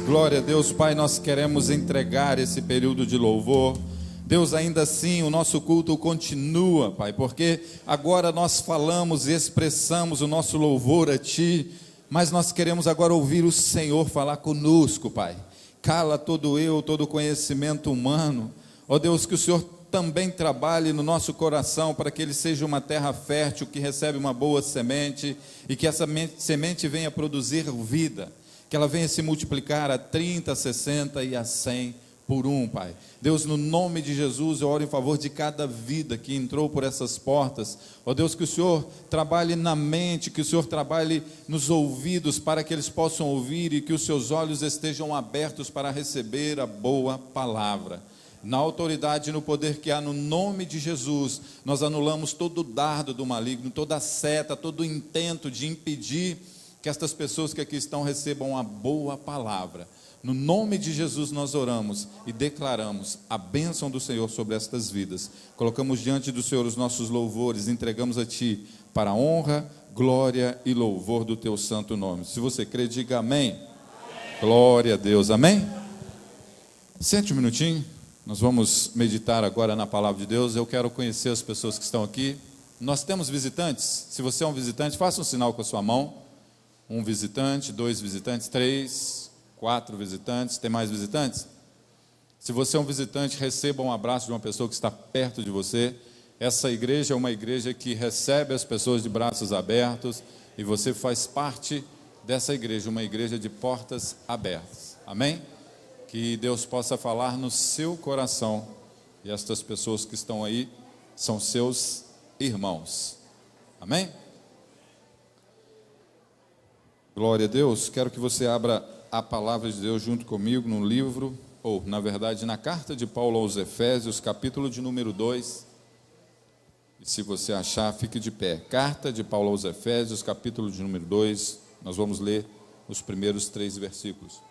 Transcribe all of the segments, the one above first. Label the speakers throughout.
Speaker 1: Glória a Deus, Pai, nós queremos entregar esse período de louvor. Deus, ainda assim, o nosso culto continua, Pai, porque agora nós falamos e expressamos o nosso louvor a Ti, mas nós queremos agora ouvir o Senhor falar conosco, Pai. Cala todo eu, todo conhecimento humano. Ó Deus, que o Senhor também trabalhe no nosso coração para que ele seja uma terra fértil, que recebe uma boa semente e que essa semente venha produzir vida, que ela venha se multiplicar a 30, a 60 e a 100 por um, Pai. Deus, no nome de Jesus, eu oro em favor de cada vida que entrou por essas portas. Ó Deus, que o Senhor trabalhe na mente, que o Senhor trabalhe nos ouvidos para que eles possam ouvir e que os seus olhos estejam abertos para receber a boa palavra. Na autoridade e no poder que há no nome de Jesus, nós anulamos todo dardo do maligno, toda seta, todo intento de impedir que estas pessoas que aqui estão recebam a boa palavra. No nome de Jesus nós oramos e declaramos a bênção do Senhor sobre estas vidas. Colocamos diante do Senhor os nossos louvores, entregamos a Ti para a honra, glória e louvor do Teu santo nome. Se você crê, diga amém. Glória a Deus, amém? Sente um minutinho. Nós vamos meditar agora na palavra de Deus. Eu quero conhecer as pessoas que estão aqui. Nós temos visitantes. Se você é um visitante, faça um sinal com a sua mão. Um visitante, 2 visitantes, 3, 4 visitantes. Tem mais visitantes? Se você é um visitante, receba um abraço de uma pessoa que está perto de você. Essa igreja é uma igreja que recebe as pessoas de braços abertos e você faz parte dessa igreja, uma igreja de portas abertas. Amém? Que Deus possa falar no seu coração. E estas pessoas que estão aí são seus irmãos. Amém? Glória a Deus. Quero que você abra a palavra de Deus junto comigo no livro, ou na verdade na carta de Paulo aos Efésios, capítulo de número 2. E se você achar, fique de pé. Carta de Paulo aos Efésios, capítulo de número 2. Nós vamos ler os primeiros 3 versículos.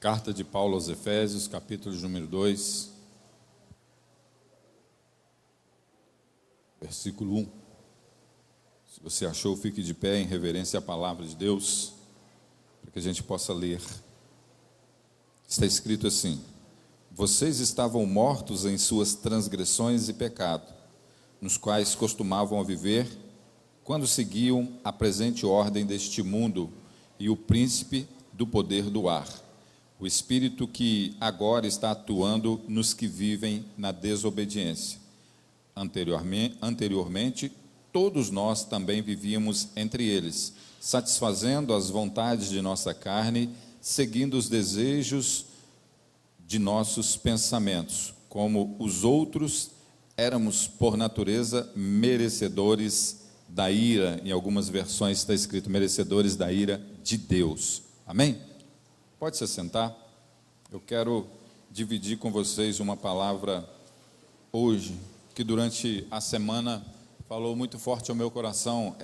Speaker 1: Carta de Paulo aos Efésios, capítulo de número 2, versículo 1. Se você achou, fique de pé em reverência à palavra de Deus, para que a gente possa ler. Está escrito assim: vocês estavam mortos em suas transgressões e pecado, nos quais costumavam viver, quando seguiam a presente ordem deste mundo e o príncipe do poder do ar, o espírito que agora está atuando nos que vivem na desobediência. Anteriormente, todos nós também vivíamos entre eles, satisfazendo as vontades de nossa carne, seguindo os desejos de nossos pensamentos. Como os outros, éramos por natureza merecedores da ira. Em algumas versões está escrito merecedores da ira de Deus. Amém? Pode se sentar. Eu quero dividir com vocês uma palavra hoje, que durante a semana falou muito forte ao meu coração.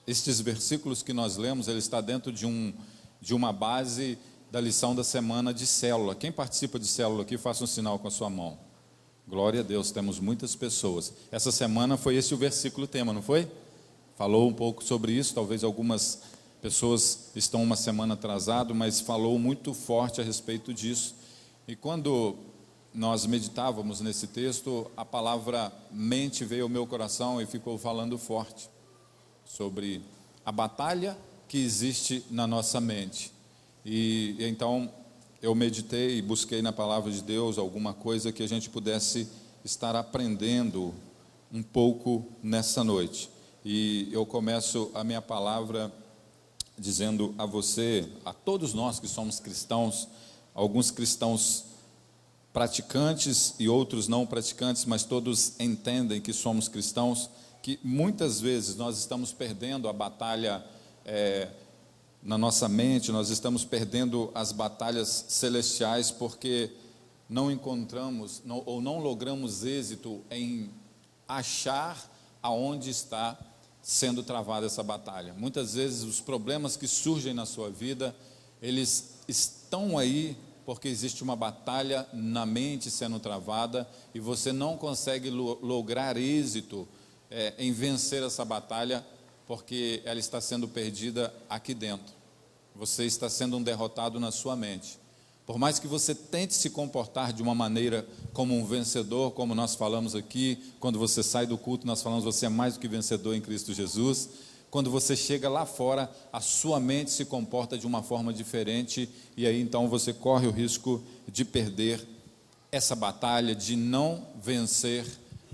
Speaker 1: Estes versículos que nós lemos, ele está dentro de uma base da lição da semana de célula. Quem participa de célula aqui, faça um sinal com a sua mão. Glória a Deus, temos muitas pessoas. Essa semana foi esse o versículo tema, não foi? Falou um pouco sobre isso, talvez algumas pessoas estão uma semana atrasado, mas falou muito forte a respeito disso. E quando nós meditávamos nesse texto, a palavra mente veio ao meu coração e ficou falando forte sobre a batalha que existe na nossa mente. E então eu meditei e busquei na palavra de Deus alguma coisa que a gente pudesse estar aprendendo um pouco nessa noite. E eu começo a minha palavra dizendo a você, a todos nós que somos cristãos, alguns cristãos praticantes e outros não praticantes, mas todos entendem que somos cristãos, que muitas vezes nós estamos perdendo a batalha na nossa mente, nós estamos perdendo as batalhas celestiais porque não encontramos ou não logramos êxito em achar aonde está sendo travada essa batalha. Muitas vezes os problemas que surgem na sua vida, eles estão aí porque existe uma batalha na mente sendo travada e você não consegue lograr êxito em vencer essa batalha porque ela está sendo perdida aqui dentro. Você está sendo um derrotado na sua mente. Por mais que você tente se comportar de uma maneira como um vencedor, como nós falamos aqui, quando você sai do culto, nós falamos, você é mais do que vencedor em Cristo Jesus. Quando você chega lá fora, a sua mente se comporta de uma forma diferente, e aí então você corre o risco de perder essa batalha, de não vencer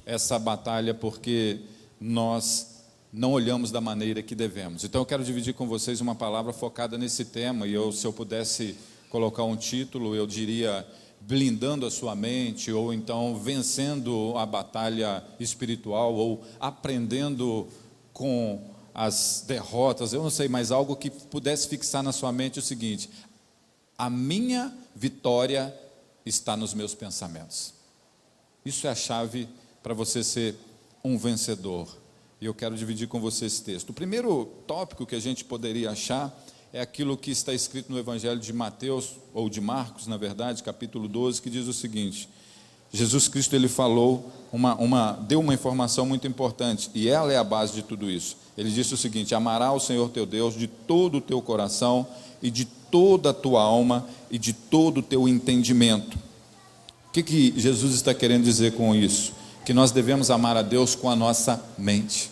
Speaker 1: essa batalha, porque nós não olhamos da maneira que devemos. Então eu quero dividir com vocês uma palavra focada nesse tema, e se eu pudesse colocar um título, eu diria blindando a sua mente, ou então vencendo a batalha espiritual, ou aprendendo com as derrotas, eu não sei, mas algo que pudesse fixar na sua mente o seguinte: a minha vitória está nos meus pensamentos. Isso é a chave para você ser um vencedor, e eu quero dividir com você esse texto. O primeiro tópico que a gente poderia achar é aquilo que está escrito no Evangelho de Mateus, ou de Marcos, na verdade, capítulo 12, que diz o seguinte: Jesus Cristo, ele falou, deu uma informação muito importante, e ela é a base de tudo isso. Ele disse o seguinte: amará o Senhor teu Deus de todo o teu coração, e de toda a tua alma, e de todo o teu entendimento. O que Jesus está querendo dizer com isso? Que nós devemos amar a Deus com a nossa mente,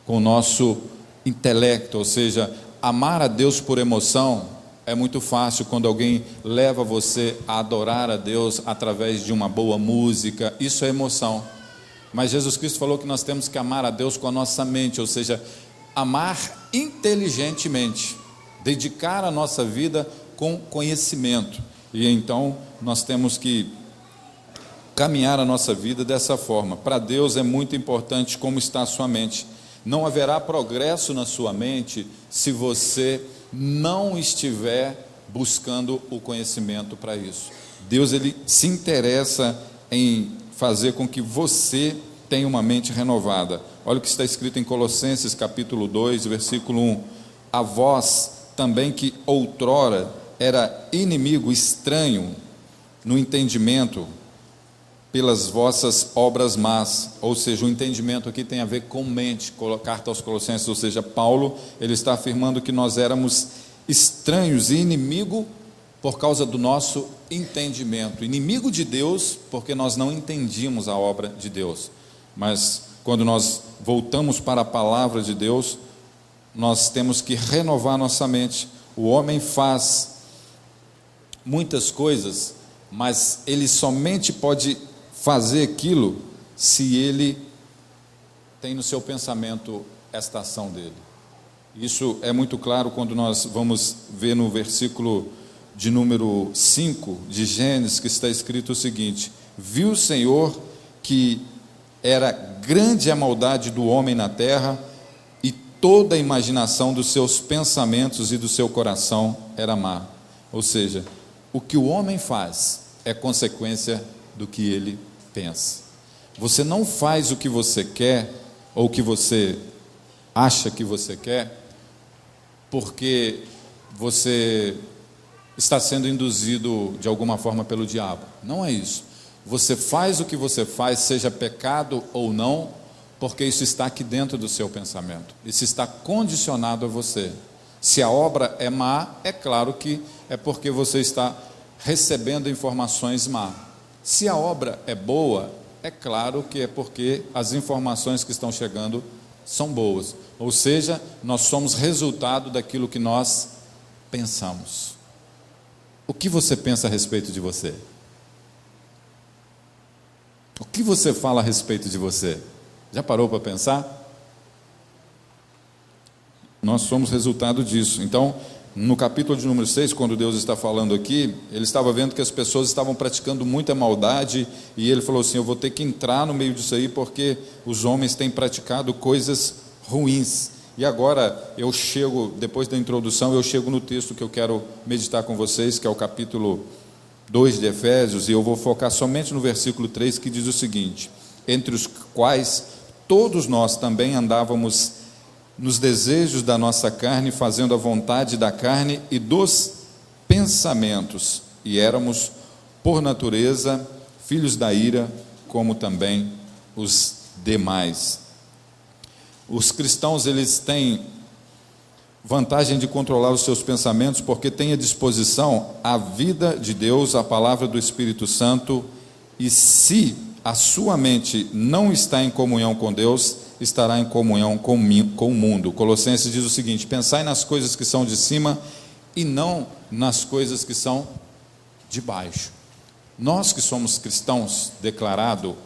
Speaker 1: com o nosso intelecto, ou seja, amar a Deus por emoção é muito fácil quando alguém leva você a adorar a Deus através de uma boa música, isso é emoção. Mas Jesus Cristo falou que nós temos que amar a Deus com a nossa mente, ou seja, amar inteligentemente, dedicar a nossa vida com conhecimento. E então nós temos que caminhar a nossa vida dessa forma. Para Deus é muito importante como está a sua mente. Não haverá progresso na sua mente se você não estiver buscando o conhecimento para isso. Deus, ele se interessa em fazer com que você tenha uma mente renovada. Olha o que está escrito em Colossenses capítulo 2, versículo 1. A vós também que outrora era inimigo, estranho no entendimento, pelas vossas obras más, ou seja, o entendimento aqui tem a ver com mente, carta aos Colossenses, ou seja, Paulo, ele está afirmando que nós éramos estranhos e inimigo por causa do nosso entendimento, inimigo de Deus, porque nós não entendíamos a obra de Deus, mas quando nós voltamos para a palavra de Deus, nós temos que renovar nossa mente. O homem faz muitas coisas, mas ele somente pode fazer aquilo se ele tem no seu pensamento esta ação dele. Isso é muito claro quando nós vamos ver no versículo de número 5 de Gênesis, que está escrito o seguinte: viu o Senhor que era grande a maldade do homem na terra, e toda a imaginação dos seus pensamentos e do seu coração era má. Ou seja, o que o homem faz é consequência do que ele pensa. Você não faz o que você quer, ou o que você acha que você quer, porque você está sendo induzido de alguma forma pelo diabo. Não é isso. Você faz o que você faz, seja pecado ou não, porque isso está aqui dentro do seu pensamento. Isso está condicionado a você. Se a obra é má, é claro que é porque você está recebendo informações má. Se a obra é boa, é claro que é porque as informações que estão chegando são boas. Ou seja, nós somos resultado daquilo que nós pensamos. O que você pensa a respeito de você? O que você fala a respeito de você? Já parou para pensar? Nós somos resultado disso. Então, no capítulo de número 6, quando Deus está falando aqui, ele estava vendo que as pessoas estavam praticando muita maldade, e ele falou assim: eu vou ter que entrar no meio disso aí, porque os homens têm praticado coisas ruins. E agora eu chego, depois da introdução, eu chego no texto que eu quero meditar com vocês, que é o capítulo 2 de Efésios, e eu vou focar somente no versículo 3, que diz o seguinte: entre os quais todos nós também andávamos nos desejos da nossa carne, fazendo a vontade da carne e dos pensamentos, e éramos, por natureza, filhos da ira, como também os demais. Os cristãos, eles têm vantagem de controlar os seus pensamentos, porque têm à disposição a vida de Deus, a palavra do Espírito Santo, e se a sua mente não está em comunhão com Deus, estará em comunhão com o mundo. Colossenses diz o seguinte: pensai nas coisas que são de cima e não nas coisas que são de baixo. Nós que somos cristãos declarado,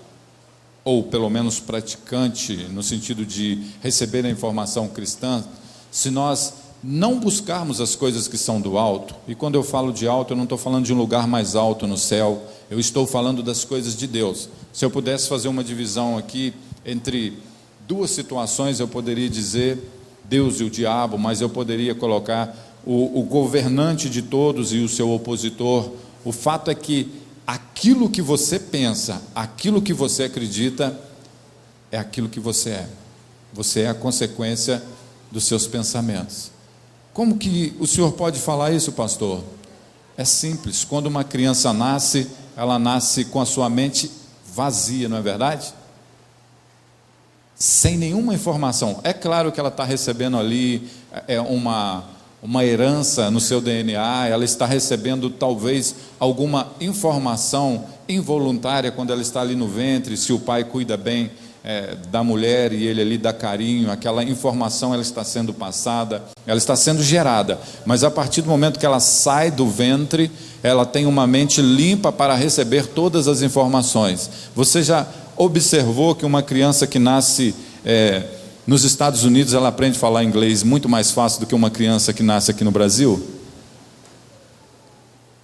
Speaker 1: ou pelo menos praticante, no sentido de receber a informação cristã, se nós não buscarmos as coisas que são do alto, e quando eu falo de alto, eu não estou falando de um lugar mais alto no céu, eu estou falando das coisas de Deus. Se eu pudesse fazer uma divisão aqui entre duas situações, eu poderia dizer Deus e o diabo, mas eu poderia colocar o governante de todos e o seu opositor. O fato é que aquilo que você pensa, aquilo que você acredita, é aquilo que você é. Você é a consequência dos seus pensamentos. Como que o senhor pode falar isso, pastor? É simples. Quando uma criança nasce, ela nasce com a sua mente vazia, não é verdade? Sem nenhuma informação. É claro que ela está recebendo ali uma herança no seu DNA, ela está recebendo talvez alguma informação involuntária quando ela está ali no ventre, se o pai cuida bem da mulher e ele ali dá carinho, aquela informação ela está sendo passada, ela está sendo gerada, mas a partir do momento que ela sai do ventre, ela tem uma mente limpa para receber todas as informações. Você já observou que uma criança que nasce nos Estados Unidos, ela aprende a falar inglês muito mais fácil do que uma criança que nasce aqui no Brasil?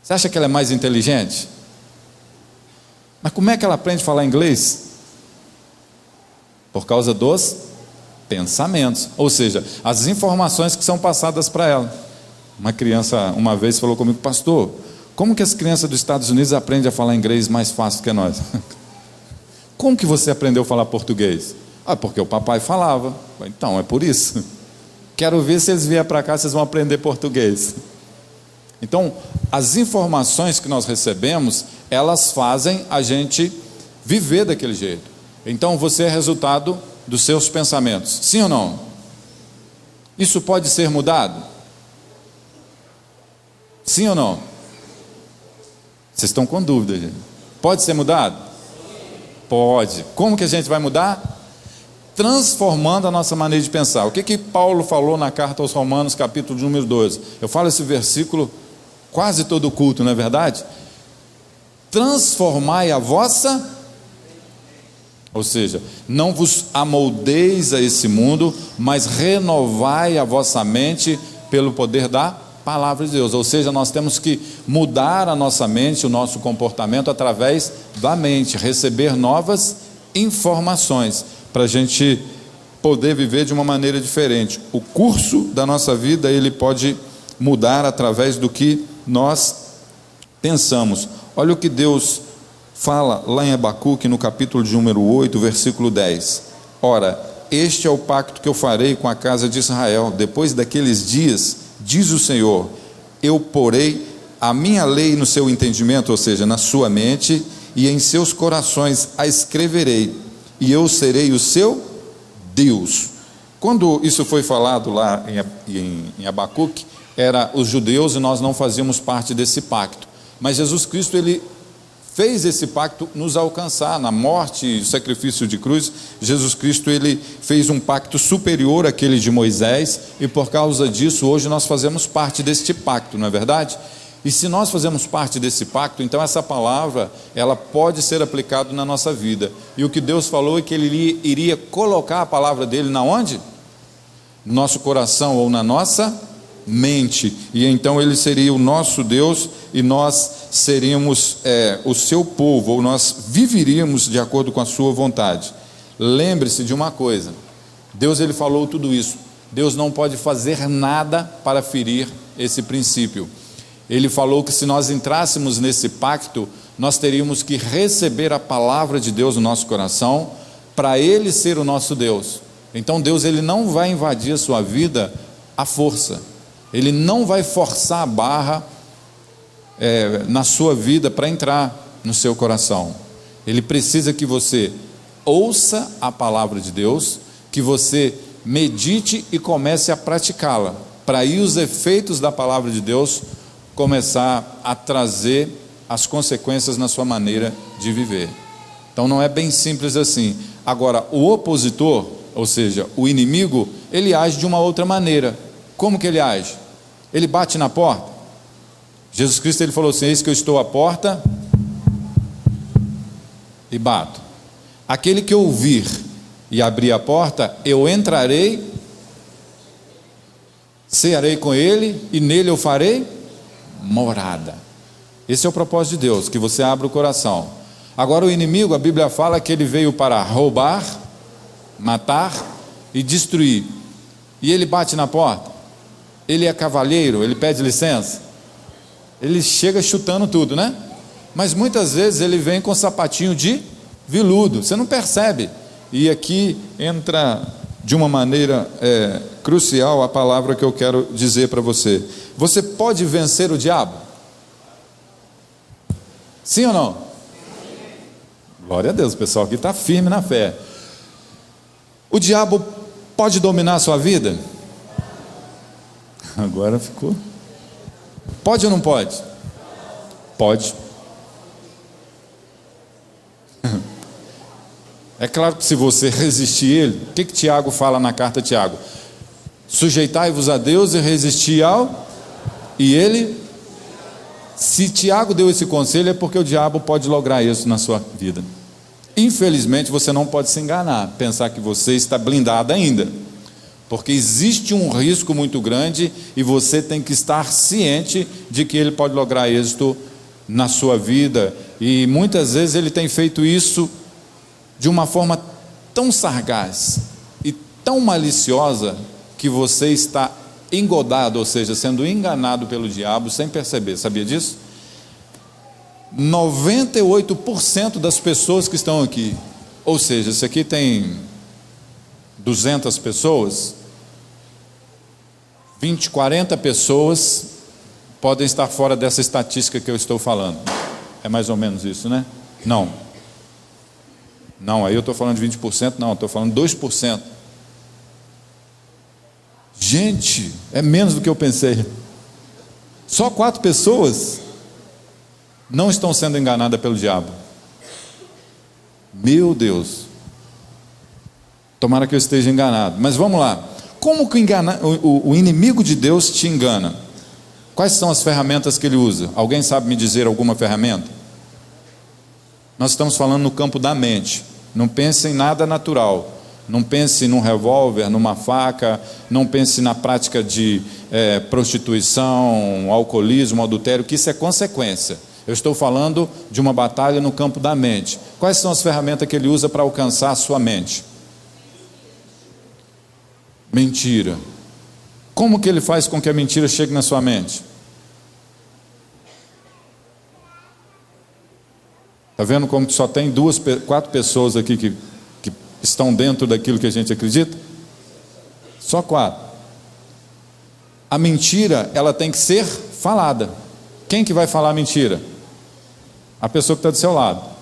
Speaker 1: Você acha que ela é mais inteligente? Mas como é que ela aprende a falar inglês? Por causa dos pensamentos, ou seja, as informações que são passadas para ela. Uma criança uma vez falou comigo: pastor, como que as crianças dos Estados Unidos aprendem a falar inglês mais fácil que nós? Como que você aprendeu a falar português? Porque o papai falava. Então, é por isso. Quero ver se eles vierem para cá, vocês vão aprender português. Então, as informações que nós recebemos, elas fazem a gente viver daquele jeito. Então, você é resultado dos seus pensamentos. Sim ou não? Isso pode ser mudado? Sim ou não? Vocês estão com dúvida, gente. Pode ser mudado? Pode. Como que a gente vai mudar? Transformando a nossa maneira de pensar. O que Paulo falou na carta aos Romanos, capítulo número 12? Eu falo esse versículo quase todo culto, não é verdade? Transformai a vossa, ou seja, não vos amoldeis a esse mundo, mas renovai a vossa mente pelo poder da palavra de Deus. Ou seja, nós temos que mudar a nossa mente, o nosso comportamento através da mente, receber novas informações, para a gente poder viver de uma maneira diferente. O curso da nossa vida, ele pode mudar através do que nós pensamos. Olha o que Deus fala lá em Abacuque, no capítulo de número 8, versículo 10. Ora, este é o pacto que eu farei com a casa de Israel. Depois daqueles dias, diz o Senhor, eu porei a minha lei no seu entendimento, ou seja, na sua mente, e em seus corações a escreverei, e eu serei o seu Deus. Quando isso foi falado lá em Abacuque, era os judeus e nós não fazíamos parte desse pacto. Mas Jesus Cristo, ele fez esse pacto nos alcançar. Na morte e sacrifício de cruz, Jesus Cristo, ele fez um pacto superior àquele de Moisés, e por causa disso, hoje nós fazemos parte deste pacto, não é verdade? E se nós fazemos parte desse pacto, então essa palavra, ela pode ser aplicada na nossa vida. E o que Deus falou é que Ele iria colocar a palavra dEle na onde? No nosso coração ou na nossa mente. E então Ele seria o nosso Deus e nós seríamos o seu povo, ou nós viveríamos de acordo com a sua vontade. Lembre-se de uma coisa: Deus, Ele falou tudo isso. Deus não pode fazer nada para ferir esse princípio. Ele falou que se nós entrássemos nesse pacto, nós teríamos que receber a palavra de Deus no nosso coração, para Ele ser o nosso Deus. Então Deus, Ele não vai invadir a sua vida à força, Ele não vai forçar a barra na sua vida para entrar no seu coração. Ele precisa que você ouça a palavra de Deus, que você medite e comece a praticá-la, para aí os efeitos da palavra de Deus começar a trazer as consequências na sua maneira de viver. Então não é bem simples assim. Agora, o opositor, ou seja, o inimigo, ele age de uma outra maneira. Como que ele age? Ele bate na porta. Jesus Cristo, ele falou assim: eis que eu estou à porta e bato. Aquele que ouvir e abrir a porta, eu entrarei, cearei com ele e nele eu farei morada. Esse é o propósito de Deus, que você abra o coração. Agora o inimigo, a Bíblia fala que ele veio para roubar, matar e destruir. E ele bate na porta. Ele é cavalheiro, ele pede licença. Ele chega chutando tudo, né? Mas muitas vezes ele vem com sapatinho de veludo, você não percebe. E aqui entra de uma maneira crucial a palavra que eu quero dizer para você. Você pode vencer o diabo? Sim ou não? Glória a Deus, o pessoal aqui está firme na fé. O diabo pode dominar a sua vida? Agora ficou. Pode ou não pode? Pode. É claro que se você resistir ele, o que Tiago fala na carta de Tiago? Sujeitai-vos a Deus e resistir ao... E ele... Se Tiago deu esse conselho, é porque o diabo pode lograr isso na sua vida. Infelizmente, você não pode se enganar, pensar que você está blindado ainda, porque existe um risco muito grande e você tem que estar ciente de que ele pode lograr êxito na sua vida. E muitas vezes ele tem feito isso de uma forma tão sagaz e tão maliciosa que você está engodado, ou seja, sendo enganado pelo diabo sem perceber. Sabia disso? 98% das pessoas que estão aqui, ou seja, se aqui tem 200 pessoas, 20, 40 pessoas podem estar fora dessa estatística que eu estou falando. É mais ou menos isso, né? Não, aí eu estou falando de 20%, não, estou falando 2%. Gente, é menos do que eu pensei. Só 4 pessoas não estão sendo enganadas pelo diabo. Meu Deus. Tomara que eu esteja enganado. Mas vamos lá. Como que o inimigo de Deus te engana? Quais são as ferramentas que ele usa? Alguém sabe me dizer alguma ferramenta? Nós estamos falando no campo da mente. Não pense em nada natural. Não pense num revólver, numa faca. Não pense na prática de prostituição, alcoolismo, adultério, que isso é consequência. Eu estou falando de uma batalha no campo da mente. Quais são as ferramentas que ele usa para alcançar a sua mente? Mentira. Como que ele faz com que a mentira chegue na sua mente? Está vendo como só tem 4 pessoas aqui que estão dentro daquilo que a gente acredita? Só 4. A mentira, ela tem que ser falada. Quem que vai falar a mentira? A pessoa que está do seu lado.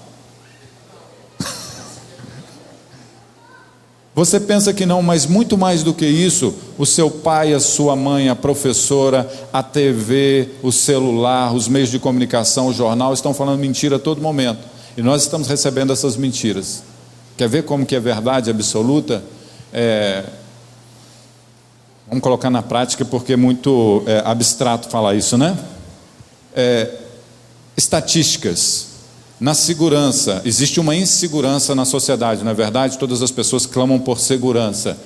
Speaker 1: Você pensa que não, mas muito mais do que isso, o seu pai, a sua mãe, a professora, a TV, o celular, os meios de comunicação, o jornal, estão falando mentira a todo momento. E nós estamos recebendo essas mentiras. Quer ver como que é verdade absoluta? Vamos colocar na prática, porque é muito abstrato falar isso, né? Estatísticas. Na segurança, existe uma insegurança na sociedade, não é verdade? Todas as pessoas clamam por segurança.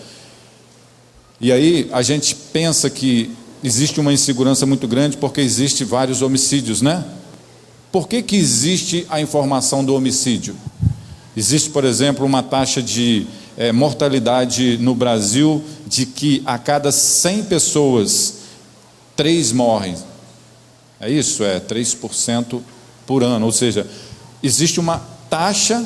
Speaker 1: E aí a gente pensa que existe uma insegurança muito grande porque existe vários homicídios, né? Por que que existe a informação do homicídio? Existe, por exemplo, uma taxa de mortalidade no Brasil de que a cada 100 pessoas, 3 morrem. É isso? 3% por ano. Ou seja, existe uma taxa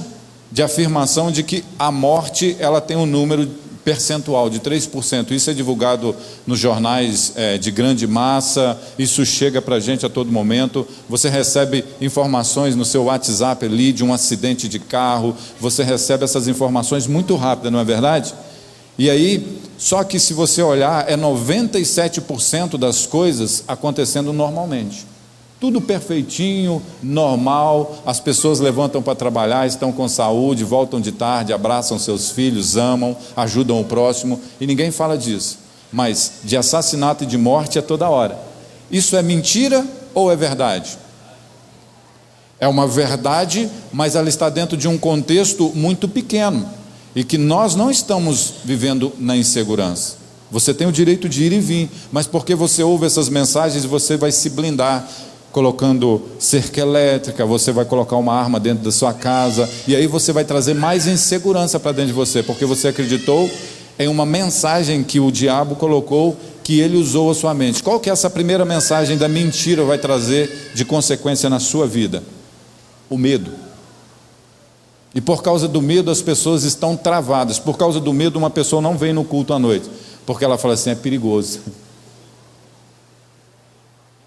Speaker 1: de afirmação de que a morte ela tem um número percentual de 3%. Isso é divulgado nos jornais de grande massa, isso chega para a gente a todo momento. Você recebe informações no seu WhatsApp ali de um acidente de carro, você recebe essas informações muito rápido, não é verdade? E aí, só que se você olhar, é 97% das coisas acontecendo normalmente. Tudo perfeitinho, normal, as pessoas levantam para trabalhar, estão com saúde, voltam de tarde, abraçam seus filhos, amam, ajudam o próximo, e ninguém fala disso. Mas de assassinato e de morte é toda hora. Isso é mentira ou é verdade? É uma verdade, mas ela está dentro de um contexto muito pequeno, e que nós não estamos vivendo na insegurança. Você tem o direito de ir e vir, mas porque você ouve essas mensagens, você vai se blindar, colocando cerca elétrica, você vai colocar uma arma dentro da sua casa, e aí você vai trazer mais insegurança para dentro de você, porque você acreditou em uma mensagem que o diabo colocou, que ele usou a sua mente. Qual que é essa primeira mensagem da mentira vai trazer de consequência na sua vida? O medo. E por causa do medo as pessoas estão travadas. Por causa do medo uma pessoa não vem no culto à noite, porque ela fala assim, é perigoso.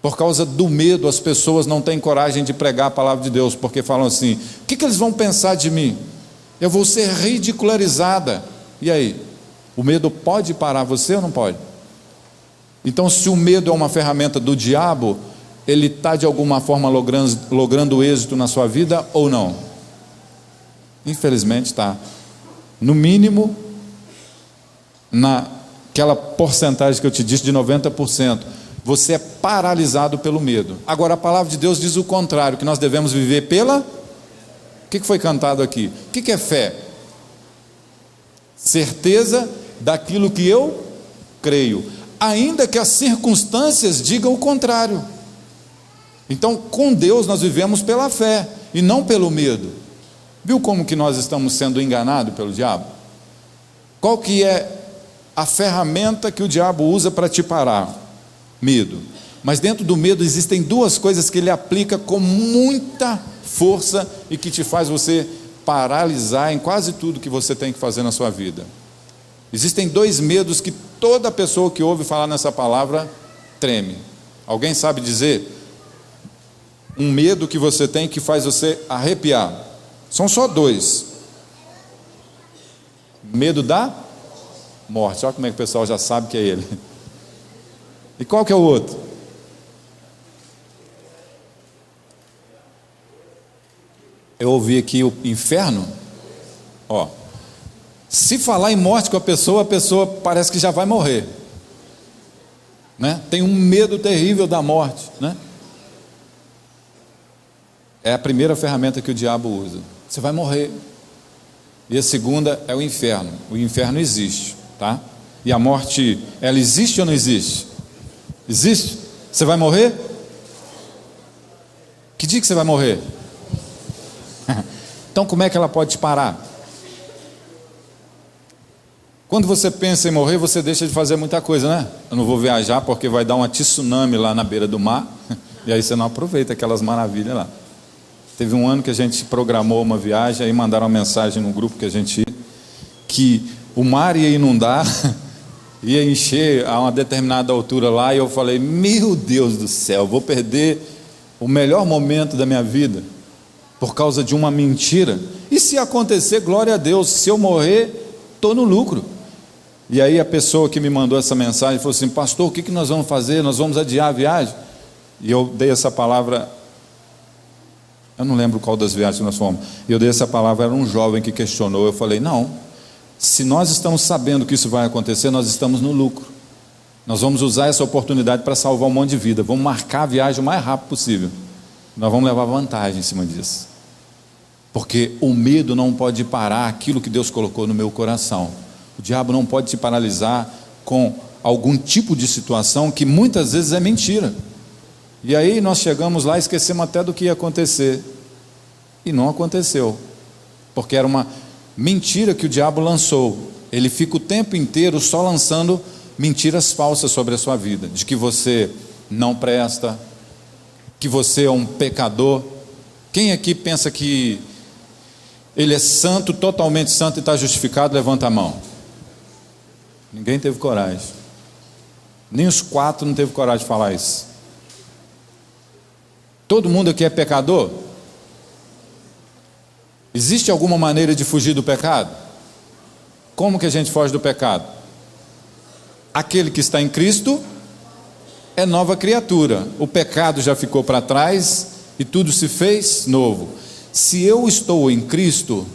Speaker 1: Por causa do medo, as pessoas não têm coragem de pregar a palavra de Deus, porque falam assim, o que eles vão pensar de mim? Eu vou ser ridicularizada. E aí? O medo pode parar você ou não pode? Então, se o medo é uma ferramenta do diabo, ele está de alguma forma logrando êxito na sua vida ou não? Infelizmente está. No mínimo, naquela porcentagem que eu te disse de 90%. Você é paralisado pelo medo. Agora a palavra de Deus diz o contrário, que nós devemos viver pela... O que foi cantado aqui? O que é fé? Certeza daquilo que eu creio, ainda que as circunstâncias digam o contrário. Então com Deus nós vivemos pela fé e não pelo medo. Viu como que nós estamos sendo enganados pelo diabo? Qual que é a ferramenta que o diabo usa para te parar? Medo. Mas dentro do medo existem duas coisas que ele aplica com muita força e que te faz você paralisar em quase tudo que você tem que fazer na sua vida. Existem dois medos que toda pessoa que ouve falar nessa palavra treme. Alguém sabe dizer? Um medo que você tem que faz você arrepiar. São só dois. Medo da morte. Olha como é que o pessoal já sabe que é ele. E qual que é o outro? Eu ouvi aqui o inferno. Ó, se falar em morte com a pessoa parece que já vai morrer, né? Tem um medo terrível da morte, né? É a primeira ferramenta que o diabo usa. Você vai morrer. E a segunda é o inferno. O inferno existe, tá? E a morte, ela existe ou não existe? Existe? Você vai morrer? Que dia que você vai morrer? Então como é que ela pode te parar? Quando você pensa em morrer, você deixa de fazer muita coisa, né? Eu não vou viajar porque vai dar uma tsunami lá na beira do mar, e aí você não aproveita aquelas maravilhas lá. Teve um ano que a gente programou uma viagem, aí mandaram uma mensagem no grupo que a gente ia, que o mar ia inundar, ia encher a uma determinada altura lá, e eu falei, meu Deus do céu, vou perder o melhor momento da minha vida, por causa de uma mentira. E se acontecer, glória a Deus, se eu morrer, estou no lucro. E aí a pessoa que me mandou essa mensagem falou assim, pastor, o que nós vamos fazer? Nós vamos adiar a viagem? E eu dei essa palavra, eu não lembro qual das viagens que nós fomos, eu dei essa palavra, era um jovem que questionou, eu falei, não, se nós estamos sabendo que isso vai acontecer, nós estamos no lucro. Nós vamos usar essa oportunidade para salvar um monte de vida. Vamos marcar a viagem o mais rápido possível. Nós vamos levar vantagem em cima disso. Porque o medo não pode parar aquilo que Deus colocou no meu coração. O diabo não pode te paralisar com algum tipo de situação que muitas vezes é mentira. E aí nós chegamos lá e esquecemos até do que ia acontecer. E não aconteceu. Porque era uma mentira que o diabo lançou. Ele fica o tempo inteiro só lançando mentiras falsas sobre a sua vida, de que você não presta, que você é um pecador. Quem aqui pensa que Ele é santo, totalmente santo e está justificado? Levanta a mão. Ninguém teve coragem. Nem os 4 não teve coragem de falar isso. Todo mundo aqui é pecador? Existe alguma maneira de fugir do pecado? Como que a gente foge do pecado? Aquele que está em Cristo é nova criatura. O pecado já ficou para trás e tudo se fez novo. Se eu estou em Cristo,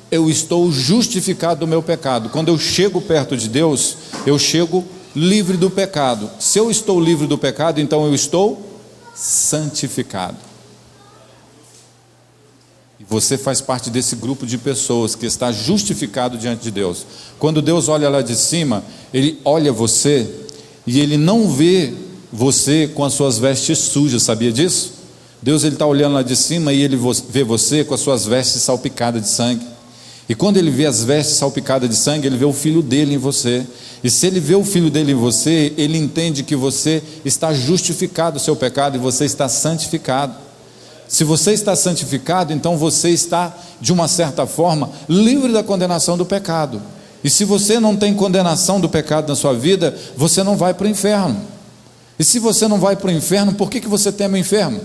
Speaker 1: eu estou justificado do meu pecado. Quando eu chego perto de Deus, eu chego livre do pecado. Se eu estou livre do pecado, então eu estou santificado. E você faz parte desse grupo de pessoas que está justificado diante de Deus. Quando Deus olha lá de cima, Ele olha você e Ele não vê você com as suas vestes sujas, sabia disso? Deus está olhando lá de cima e Ele vê você com as suas vestes salpicadas de sangue. E quando Ele vê as vestes salpicadas de sangue, Ele vê o Filho dele em você. E se Ele vê o Filho dele em você, Ele entende que você está justificado do seu pecado e você está santificado. Se você está santificado, então você está, de uma certa forma, livre da condenação do pecado. E se você não tem condenação do pecado na sua vida, você não vai para o inferno. E se você não vai para o inferno, por que você teme o inferno?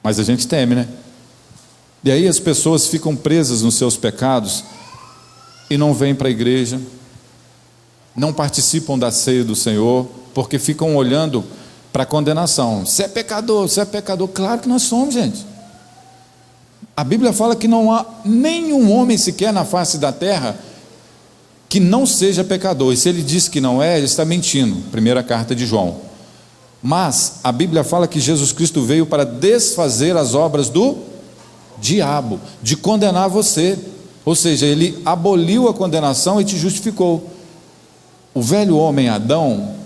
Speaker 1: Mas a gente teme, né? E aí as pessoas ficam presas nos seus pecados e não vêm para a igreja, não participam da ceia do Senhor, porque ficam olhando para a condenação. Você é pecador, você é pecador. Claro que nós somos, gente. A Bíblia fala que não há nenhum homem sequer na face da terra que não seja pecador. E se ele diz que não é, ele está mentindo. Primeira carta de João. Mas a Bíblia fala que Jesus Cristo veio para desfazer as obras do diabo, de condenar você. Ou seja, Ele aboliu a condenação e te justificou. O velho homem Adão,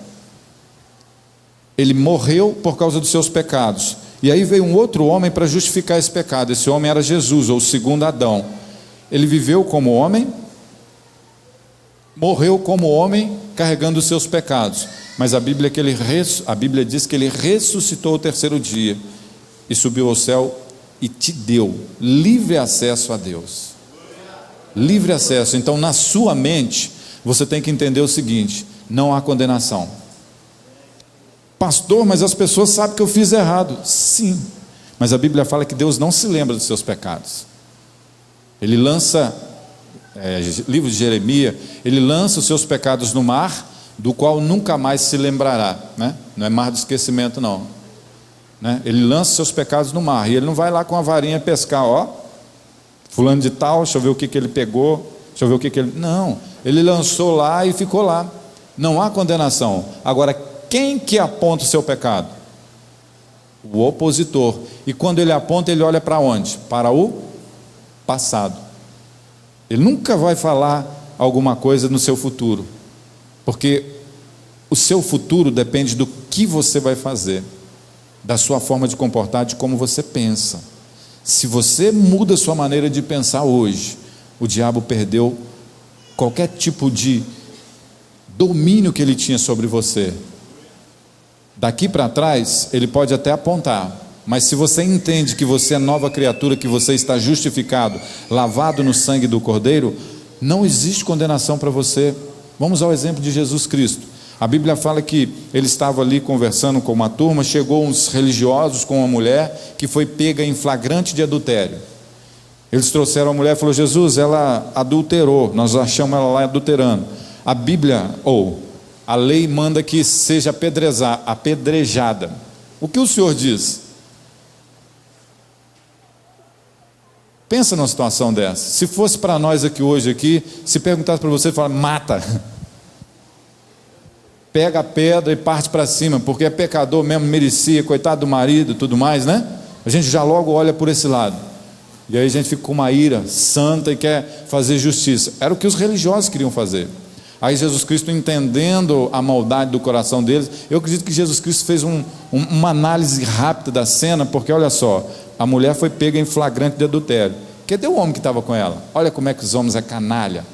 Speaker 1: ele morreu por causa dos seus pecados. E aí veio um outro homem para justificar esse pecado. Esse homem era Jesus, ou o segundo Adão. Ele viveu como homem, morreu como homem, carregando os seus pecados. Mas a Bíblia diz que Ele ressuscitou o terceiro dia e subiu ao céu e te deu livre acesso a Deus. Livre acesso. Então, na sua mente, você tem que entender o seguinte: não há condenação. Pastor, mas as pessoas sabem que eu fiz errado. Sim, mas a Bíblia fala que Deus não se lembra dos seus pecados. Ele lança, livro de Jeremias, Ele lança os seus pecados no mar, do qual nunca mais se lembrará, né? Não é mar do esquecimento não, né? Ele lança seus pecados no mar, e Ele não vai lá com a varinha pescar, ó, fulano de tal, deixa eu ver o que ele pegou, deixa eu ver o que ele... Não, Ele lançou lá e ficou lá. Não há condenação. Agora, quem que aponta o seu pecado? O opositor. E quando ele aponta, ele olha para onde? Para o passado. Ele nunca vai falar alguma coisa no seu futuro, porque o seu futuro depende do que você vai fazer, da sua forma de comportar, de como você pensa. Se você muda a sua maneira de pensar hoje, o diabo perdeu qualquer tipo de domínio que ele tinha sobre você. Daqui para trás, ele pode até apontar, mas se você entende que você é nova criatura, que você está justificado, lavado no sangue do Cordeiro, não existe condenação para você. Vamos ao exemplo de Jesus Cristo. A Bíblia fala que ele estava ali conversando com uma turma, chegou uns religiosos com uma mulher que foi pega em flagrante de adultério. Eles trouxeram a mulher e falou: Jesus, ela adulterou, nós achamos ela lá adulterando. A Bíblia, a lei manda que seja apedrejada. O que o Senhor diz? Pensa numa situação dessa. Se fosse para nós aqui hoje, se perguntasse para você, fala: mata. Pega a pedra e parte para cima, porque é pecador mesmo, merecia, coitado do marido e tudo mais, né? A gente já logo olha por esse lado. E aí a gente fica com uma ira santa e quer fazer justiça. Era o que os religiosos queriam fazer. Aí Jesus Cristo, entendendo a maldade do coração deles, eu acredito que Jesus Cristo fez uma análise rápida da cena, porque olha só, a mulher foi pega em flagrante de adultério. Cadê o homem que estava com ela? Olha como é que os homens é canalha.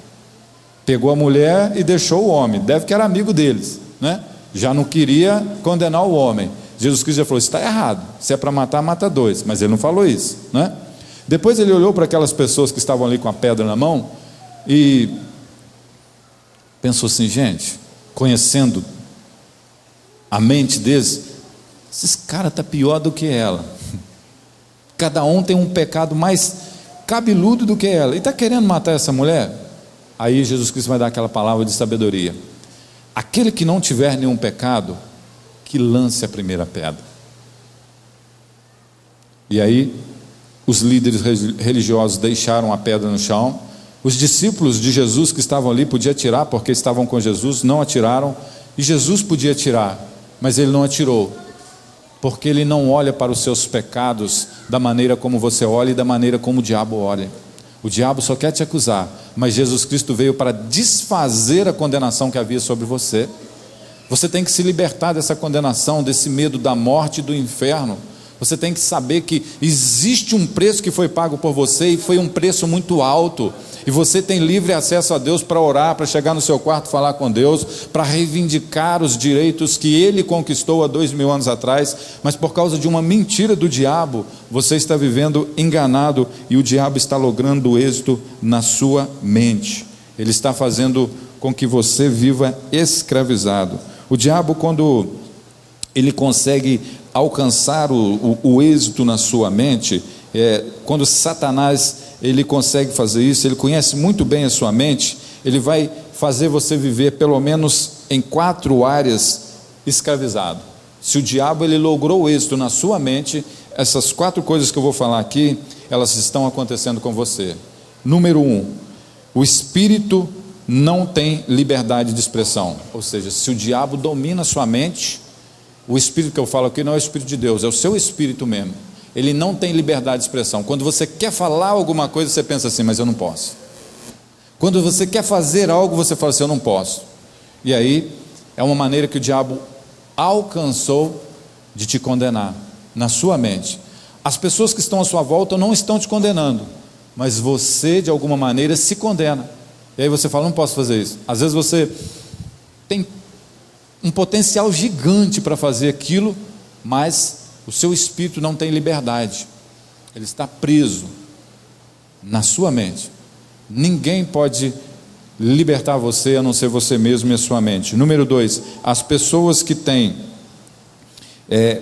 Speaker 1: Pegou a mulher e deixou o homem, deve que era amigo deles, né? Já não queria condenar o homem. Jesus Cristo já falou, isso está errado, se é para matar, mata 2, mas ele não falou isso, né? Depois ele olhou para aquelas pessoas que estavam ali com a pedra na mão e pensou assim, gente, conhecendo a mente deles, esses caras estão pior do que ela, cada um tem um pecado mais cabeludo do que ela, e está querendo matar essa mulher? Aí Jesus Cristo vai dar aquela palavra de sabedoria, aquele que não tiver nenhum pecado, que lance a primeira pedra. E aí os líderes religiosos deixaram a pedra no chão, os discípulos de Jesus que estavam ali podiam atirar, porque estavam com Jesus, não atiraram, e Jesus podia atirar, mas ele não atirou, porque ele não olha para os seus pecados da maneira como você olha e da maneira como o diabo olha. O diabo só quer te acusar, mas Jesus Cristo veio para desfazer a condenação que havia sobre você. Você tem que se libertar dessa condenação, desse medo da morte e do inferno. Você tem que saber que existe um preço que foi pago por você e foi um preço muito alto, e você tem livre acesso a Deus para orar, para chegar no seu quarto, falar com Deus, para reivindicar os direitos que Ele conquistou há 2000 anos atrás, mas por causa de uma mentira do diabo, você está vivendo enganado, e o diabo está logrando êxito na sua mente, ele está fazendo com que você viva escravizado. O diabo, quando ele consegue alcançar o êxito na sua mente, quando Satanás ele consegue fazer isso, ele conhece muito bem a sua mente, ele vai fazer você viver pelo menos em 4 áreas escravizado. Se o diabo ele logrou o êxito na sua mente, essas 4 coisas que eu vou falar aqui, elas estão acontecendo com você. Número 1, o espírito não tem liberdade de expressão, ou seja, se o diabo domina a sua mente, o espírito que eu falo aqui não é o espírito de Deus, é o seu espírito mesmo, ele não tem liberdade de expressão. Quando você quer falar alguma coisa, você pensa assim, mas eu não posso. Quando você quer fazer algo, você fala assim, eu não posso. E aí, é uma maneira que o diabo alcançou de te condenar, na sua mente. As pessoas que estão à sua volta não estão te condenando, mas você de alguma maneira se condena, e aí você fala, não posso fazer isso. Às vezes você tem um potencial gigante para fazer aquilo, mas o seu espírito não tem liberdade, ele está preso na sua mente. Ninguém pode libertar você a não ser você mesmo e a sua mente. Número 2, as pessoas que têm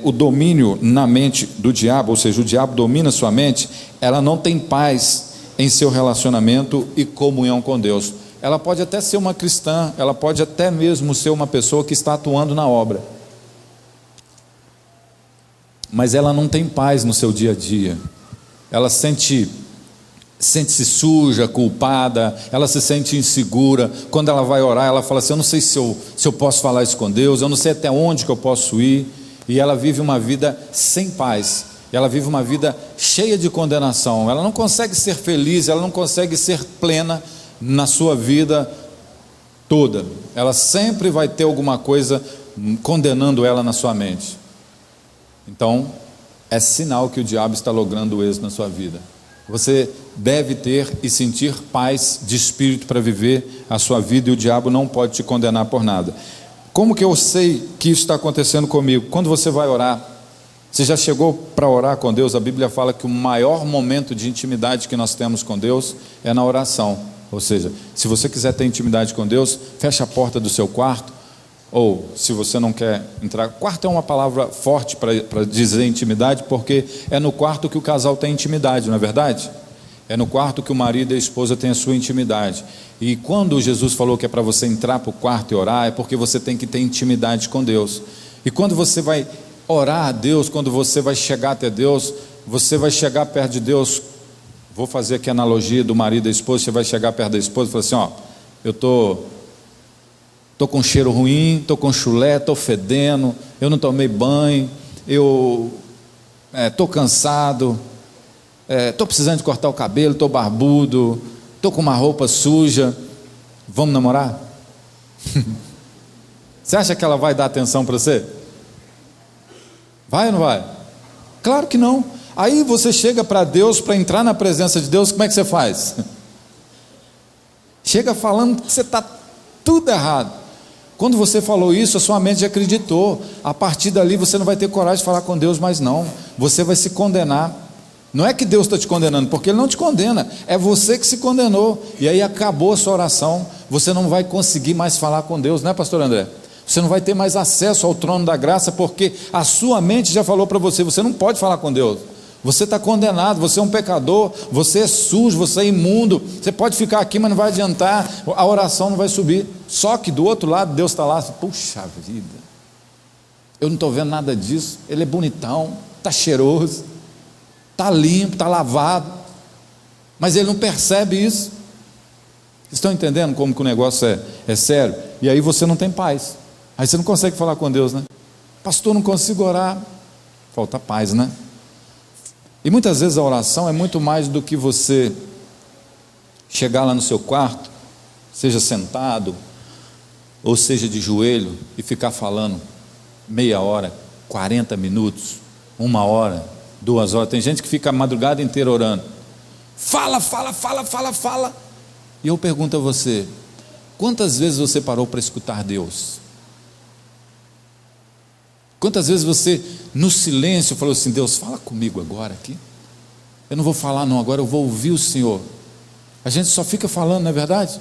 Speaker 1: o domínio na mente do diabo, ou seja, o diabo domina a sua mente, ela não tem paz em seu relacionamento e comunhão com Deus. Ela pode até ser uma cristã, ela pode até mesmo ser uma pessoa que está atuando na obra, mas ela não tem paz no seu dia a dia. Ela sente-se suja, culpada, ela se sente insegura. Quando ela vai orar, ela fala assim, eu não sei se eu posso falar isso com Deus, eu não sei até onde que eu posso ir, e ela vive uma vida sem paz, ela vive uma vida cheia de condenação, ela não consegue ser feliz, ela não consegue ser plena na sua vida toda, ela sempre vai ter alguma coisa condenando ela na sua mente. Então, é sinal que o diabo está logrando o êxito na sua vida. Você deve ter e sentir paz de espírito para viver a sua vida, e o diabo não pode te condenar por nada. Como que eu sei que isso está acontecendo comigo? Quando você vai orar, você já chegou para orar com Deus? A Bíblia fala que o maior momento de intimidade que nós temos com Deus é na oração. Ou seja, se você quiser ter intimidade com Deus, feche a porta do seu quarto, ou se você não quer entrar, quarto é uma palavra forte para dizer intimidade, porque é no quarto que o casal tem intimidade, não é verdade? É no quarto que o marido e a esposa têm a sua intimidade. E quando Jesus falou que é para você entrar para o quarto e orar, é porque você tem que ter intimidade com Deus. E quando você vai orar a Deus, quando você vai chegar até Deus, você vai chegar perto de Deus. Vou fazer aqui a analogia do marido e da esposa. Você vai chegar perto da esposa e falar assim, ó, eu estou com cheiro ruim, estou com chulé, estou fedendo, eu não tomei banho, eu estou cansado, estou precisando de cortar o cabelo, estou barbudo, estou com uma roupa suja, vamos namorar? Você acha que ela vai dar atenção para você? Vai ou não vai? Claro que não. Aí você chega para Deus, para entrar na presença de Deus, como é que você faz? Chega falando que você está tudo errado.
Speaker 2: Quando você falou isso, a sua mente já acreditou. A partir dali você não vai ter coragem de falar com Deus mais não. Você vai se condenar. Não é que Deus está te condenando, porque Ele não te condena, é você que se condenou, e aí acabou a sua oração. Você não vai conseguir mais falar com Deus, né, pastor André? Você não vai ter mais acesso ao trono da graça, porque a sua mente já falou para você, você não pode falar com Deus. Você está condenado, você é um pecador, você é sujo, você é imundo. Você pode ficar aqui, mas não vai adiantar, a oração não vai subir. Só que do outro lado Deus está lá, puxa vida, eu não estou vendo nada disso. Ele é bonitão, está cheiroso, está limpo, está lavado, mas ele não percebe isso. Vocês estão entendendo como que o negócio é sério? E aí você não tem paz, aí você não consegue falar com Deus, né? Pastor, não consigo orar. Falta paz, né? E muitas vezes a oração é muito mais do que você chegar lá no seu quarto, seja sentado ou seja de joelho, e ficar falando meia hora, 40 minutos, 1 hora, 2 horas. Tem gente que fica a madrugada inteira orando, fala. E eu pergunto a você, quantas vezes você parou para escutar Deus? Quantas vezes você, no silêncio, falou assim: Deus, fala comigo agora aqui. Eu não vou falar não, agora eu vou ouvir o Senhor. A gente só fica falando, não é verdade?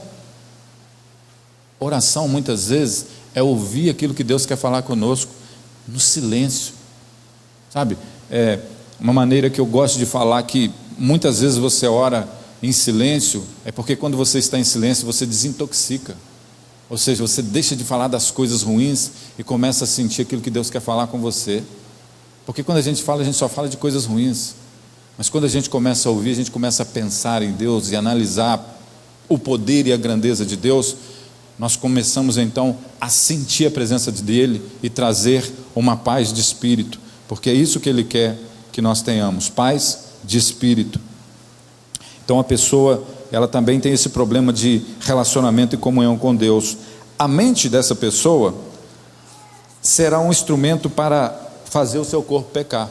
Speaker 2: Oração muitas vezes é ouvir aquilo que Deus quer falar conosco no silêncio, sabe? É uma maneira que eu gosto de falar, que muitas vezes você ora em silêncio, é porque quando você está em silêncio você desintoxica, ou seja, você deixa de falar das coisas ruins e começa a sentir aquilo que Deus quer falar com você. Porque quando a gente fala, a gente só fala de coisas ruins, mas quando a gente começa a ouvir, a gente começa a pensar em Deus e analisar o poder e a grandeza de Deus, nós começamos então a sentir a presença dEle e trazer uma paz de espírito, porque é isso que Ele quer que nós tenhamos, paz de espírito. Então a pessoa, ela também tem esse problema de relacionamento e comunhão com Deus. A mente dessa pessoa será um instrumento para fazer o seu corpo pecar.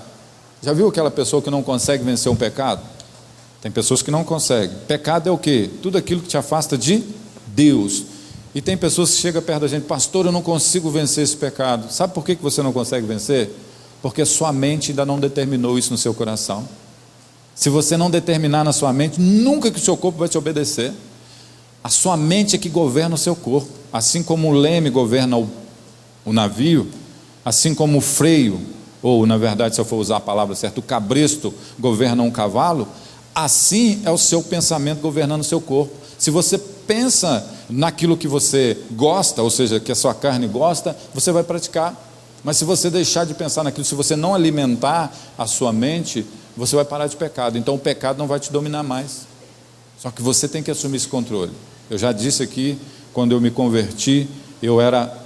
Speaker 2: Já viu aquela pessoa que não consegue vencer um pecado? Tem pessoas que não conseguem. Pecado é o quê? Tudo aquilo que te afasta de Deus. E tem pessoas que chegam perto da gente: pastor, eu não consigo vencer esse pecado. Sabe por que você não consegue vencer? Porque sua mente ainda não determinou isso no seu coração. Se você não determinar na sua mente, nunca que o seu corpo vai te obedecer. A sua mente é que governa o seu corpo. Assim como o leme governa o navio, assim como o freio, ou na verdade, se eu for usar a palavra certa, o cabresto governa um cavalo, assim é o seu pensamento governando o seu corpo. Se você pensa naquilo que você gosta, ou seja, que a sua carne gosta, você vai praticar. Mas se você deixar de pensar naquilo, se você não alimentar a sua mente, você vai parar de pecado. Então o pecado não vai te dominar mais. Só que você tem que assumir esse controle. Eu já disse aqui, quando eu me converti, eu era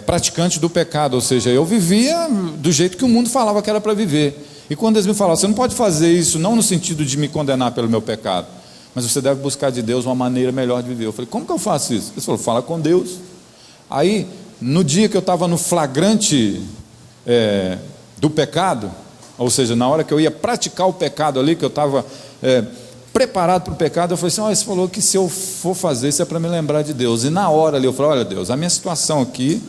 Speaker 2: praticante do pecado, ou seja, eu vivia do jeito que o mundo falava que era para viver. E quando eles me falavam: você não pode fazer isso, não no sentido de me condenar pelo meu pecado, mas você deve buscar de Deus uma maneira melhor de viver. Eu falei: como que eu faço isso? Eles falaram: fala com Deus. Aí, no dia que eu estava no flagrante do pecado, ou seja, na hora que eu ia praticar o pecado ali, que eu estava preparado para o pecado, eu falei assim: você falou que se eu for fazer isso é para me lembrar de Deus. E na hora ali eu falei: olha Deus, a minha situação aqui,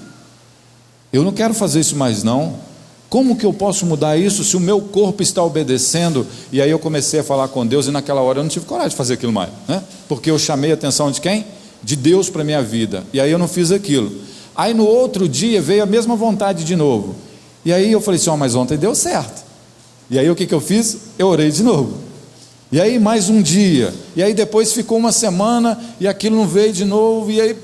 Speaker 2: eu não quero fazer isso mais não. Como que eu posso mudar isso se o meu corpo está obedecendo? E aí eu comecei a falar com Deus, e naquela hora eu não tive coragem de fazer aquilo mais, né? Porque eu chamei a atenção de quem? De Deus para a minha vida. E aí eu não fiz aquilo. Aí no outro dia veio a mesma vontade de novo. E aí eu falei assim: mas ontem deu certo. E aí o que eu fiz? Eu orei de novo. E aí mais um dia. E aí depois ficou uma semana e aquilo não veio de novo. E aí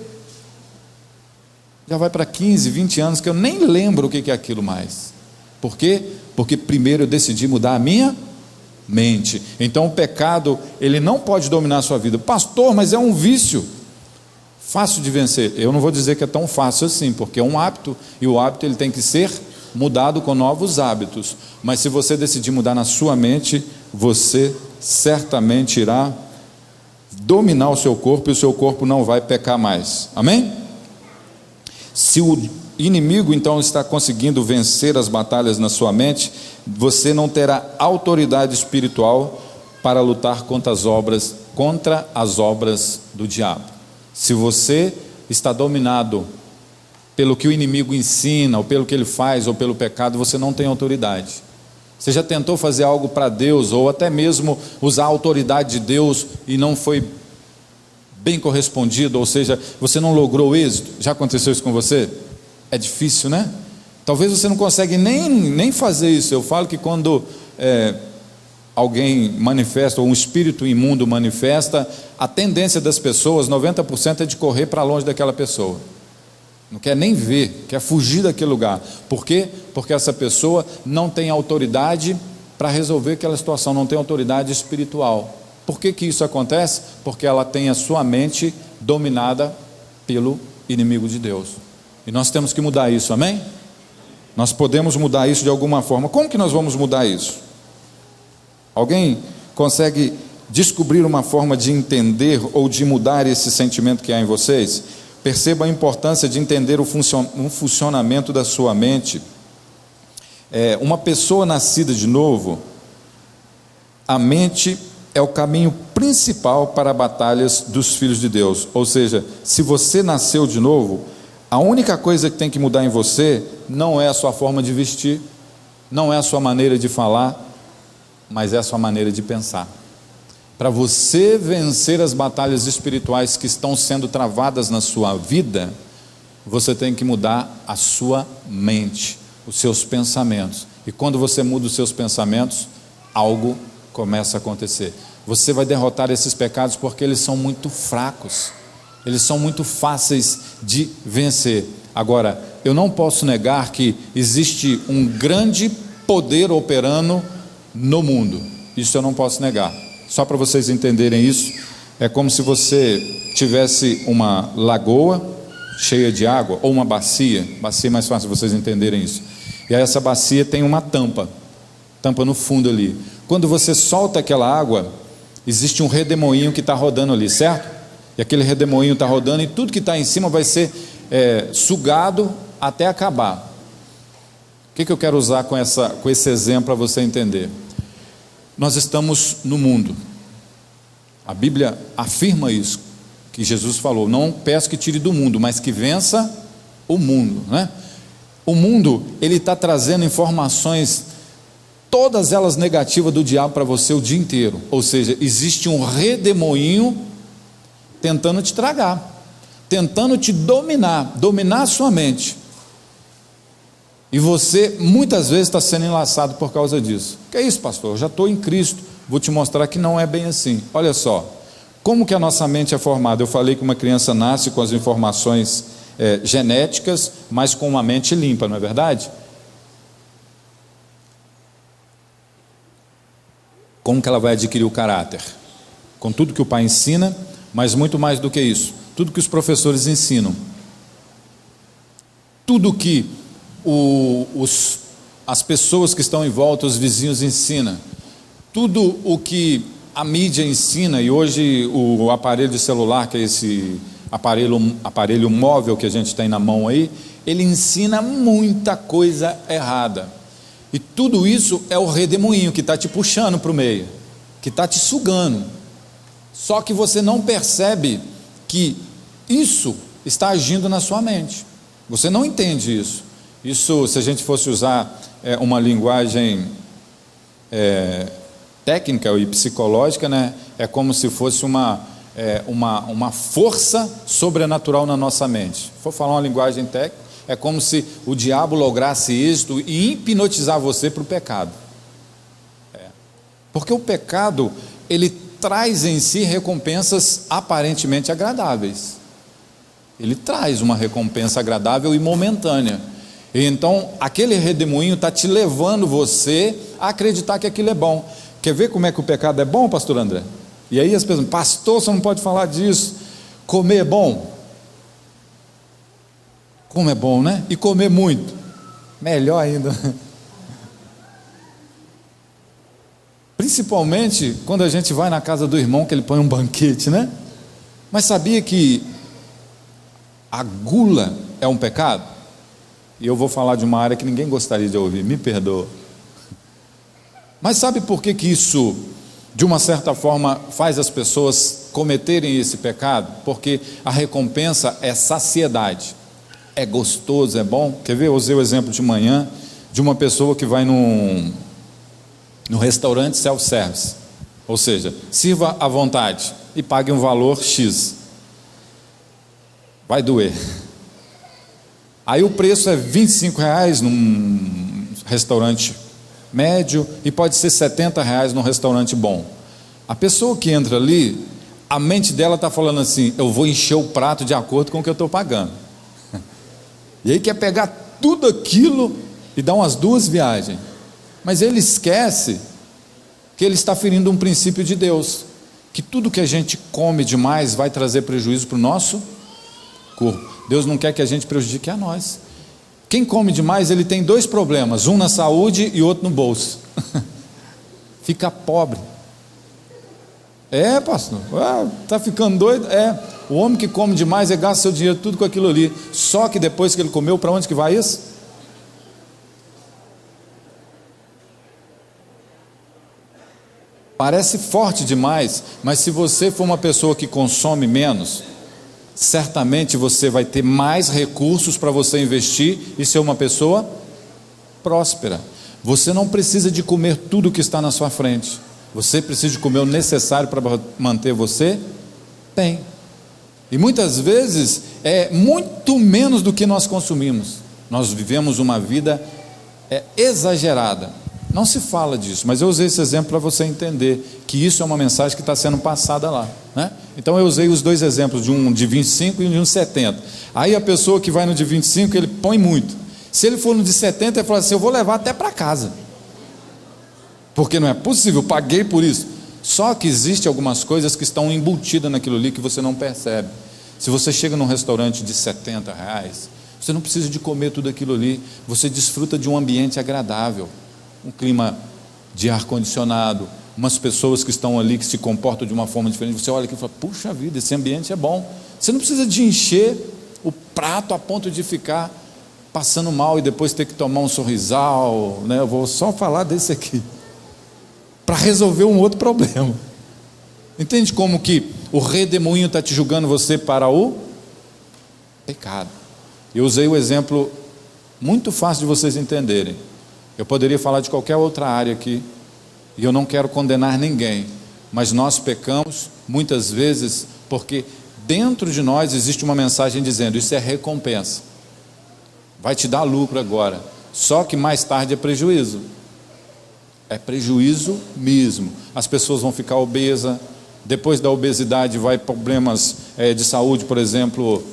Speaker 2: já vai para 15, 20 anos que eu nem lembro o que é aquilo mais. Por quê? Porque primeiro eu decidi mudar a minha mente. Então o pecado, ele não pode dominar a sua vida. Pastor, mas é um vício fácil de vencer. Eu não vou dizer que é tão fácil assim, porque é um hábito, e o hábito ele tem que ser mudado com novos hábitos. Mas se você decidir mudar na sua mente, você certamente irá dominar o seu corpo, e o seu corpo não vai pecar mais. Amém? Se o inimigo então está conseguindo vencer as batalhas na sua mente, você não terá autoridade espiritual para lutar contra as obras do diabo. Se você está dominado pelo que o inimigo ensina, ou pelo que ele faz, ou pelo pecado, você não tem autoridade. Você já tentou fazer algo para Deus, ou até mesmo usar a autoridade de Deus e não foi bem correspondido, ou seja, você não logrou êxito? Já aconteceu isso com você? É difícil, né? Talvez você não consegue nem fazer isso. Eu falo que quando alguém manifesta, ou um espírito imundo manifesta, a tendência das pessoas, 90% é de correr para longe daquela pessoa. Não quer nem ver, quer fugir daquele lugar. Por quê? Porque essa pessoa não tem autoridade para resolver aquela situação, não tem autoridade espiritual. Por que isso acontece? Porque ela tem a sua mente dominada pelo inimigo de Deus. E nós temos que mudar isso, amém? Nós podemos mudar isso de alguma forma. Como que nós vamos mudar isso? Alguém consegue descobrir uma forma de entender ou de mudar esse sentimento que há em vocês? Perceba a importância de entender o funcionamento da sua mente. Uma pessoa nascida de novo, a mente é o caminho principal para batalhas dos filhos de Deus. Ou seja, se você nasceu de novo, a única coisa que tem que mudar em você não é a sua forma de vestir, não é a sua maneira de falar, mas é a sua maneira de pensar. Para você vencer as batalhas espirituais que estão sendo travadas na sua vida, você tem que mudar a sua mente, os seus pensamentos. E quando você muda os seus pensamentos, algo começa a acontecer. Você vai derrotar esses pecados porque eles são muito fracos, eles são muito fáceis de vencer. Agora, eu não posso negar que existe um grande poder operando no mundo. Isso eu não posso negar. Só para vocês entenderem isso, é como se você tivesse uma lagoa cheia de água, ou uma bacia é mais fácil vocês entenderem isso. E aí essa bacia tem uma tampa no fundo ali. Quando você solta aquela água, existe um redemoinho que está rodando ali, certo? E aquele redemoinho está rodando e tudo que está em cima vai ser sugado até acabar. O que eu quero usar com esse exemplo para você entender? Nós estamos no mundo. A Bíblia afirma isso, que Jesus falou: não peço que tire do mundo, mas que vença o mundo, né? O mundo, ele está trazendo informações, todas elas negativas do diabo para você o dia inteiro. Ou seja, existe um redemoinho tentando te tragar, tentando te dominar a sua mente. E você muitas vezes está sendo enlaçado por causa disso. Que é isso, pastor? Eu já estou em Cristo. Vou te mostrar que não é bem assim. Olha só, como que a nossa mente é formada? Eu falei que uma criança nasce com as informações genéticas, mas com uma mente limpa, não é verdade? Como que ela vai adquirir o caráter? Com tudo que o pai ensina, mas muito mais do que isso. Tudo que os professores ensinam. Tudo que as pessoas que estão em volta, os vizinhos ensinam, tudo o que a mídia ensina, e hoje o aparelho de celular, que é esse aparelho móvel que a gente tem na mão aí, ele ensina muita coisa errada, e tudo isso é o redemoinho que está te puxando para o meio, que está te sugando, só que você não percebe que isso está agindo na sua mente, você não entende isso. Isso, se a gente fosse usar uma linguagem técnica e psicológica, né, é como se fosse uma força sobrenatural na nossa mente. Se for falar uma linguagem técnica, é como se o diabo lograsse êxito e hipnotizar você para o pecado. Porque o pecado, ele traz em si recompensas aparentemente agradáveis. Ele traz uma recompensa agradável e momentânea. Então, aquele redemoinho está te levando você a acreditar que aquilo é bom. Quer ver como é que o pecado é bom, pastor André? E aí as pessoas, pastor, você não pode falar disso. Comer é bom? Como é bom, né? E comer muito? Melhor ainda. Principalmente quando a gente vai na casa do irmão, que ele põe um banquete, né? Mas sabia que a gula é um pecado? E eu vou falar de uma área que ninguém gostaria de ouvir, me perdoa. Mas sabe por que isso de uma certa forma, faz as pessoas cometerem esse pecado, porque a recompensa é saciedade. É gostoso, é bom. Quer ver? Eu usei o exemplo de manhã de uma pessoa que vai no restaurante self-service, ou seja, sirva à vontade e pague um valor X. Vai doer. Aí o preço é R$ 25 num restaurante médio e pode ser R$ 70 num restaurante bom. A pessoa que entra ali, a mente dela está falando assim: eu vou encher o prato de acordo com o que eu estou pagando. E aí quer pegar tudo aquilo e dar umas 2 viagens. Mas ele esquece que ele está ferindo um princípio de Deus, que tudo que a gente come demais vai trazer prejuízo para o nosso corpo. Deus não quer que a gente prejudique a nós. Quem come demais, ele tem 2 problemas, um na saúde e outro no bolso. Fica pobre. Pastor, está ficando doido? O homem que come demais gasta seu dinheiro tudo com aquilo ali. Só que depois que ele comeu, para onde que vai isso? Parece forte demais, mas se você for uma pessoa que consome menos, certamente você vai ter mais recursos para você investir e ser uma pessoa próspera. Você não precisa de comer tudo que está na sua frente. Você precisa de comer o necessário para manter você bem. E muitas vezes é muito menos do que nós consumimos. Nós vivemos uma vida exagerada. Não se fala disso, mas eu usei esse exemplo para você entender que isso é uma mensagem que está sendo passada lá, né? Então eu usei os 2 exemplos, de um de 25 e um de 70. Aí a pessoa que vai no de 25, ele põe muito. Se ele for no de 70, ele fala assim: eu vou levar até para casa, porque não é possível, eu paguei por isso. Só que existem algumas coisas que estão embutidas naquilo ali que você não percebe. Se você chega num restaurante de R$ 70, você não precisa de comer tudo aquilo ali, você desfruta de um ambiente agradável, um clima de ar-condicionado, umas pessoas que estão ali que se comportam de uma forma diferente. Você olha aqui e fala: puxa vida, esse ambiente é bom. Você não precisa de encher o prato a ponto de ficar passando mal e depois ter que tomar um sorrisal, né? Eu vou só falar desse aqui para resolver um outro problema. Entende como que o redemoinho está te julgando você para o pecado? Eu usei o exemplo muito fácil de vocês entenderem. Eu poderia falar de qualquer outra área aqui, e eu não quero condenar ninguém, mas nós pecamos muitas vezes porque dentro de nós existe uma mensagem dizendo: isso é recompensa, vai te dar lucro agora, só que mais tarde é prejuízo. É prejuízo mesmo. As pessoas vão ficar obesas, depois da obesidade vai problemas de saúde, por exemplo,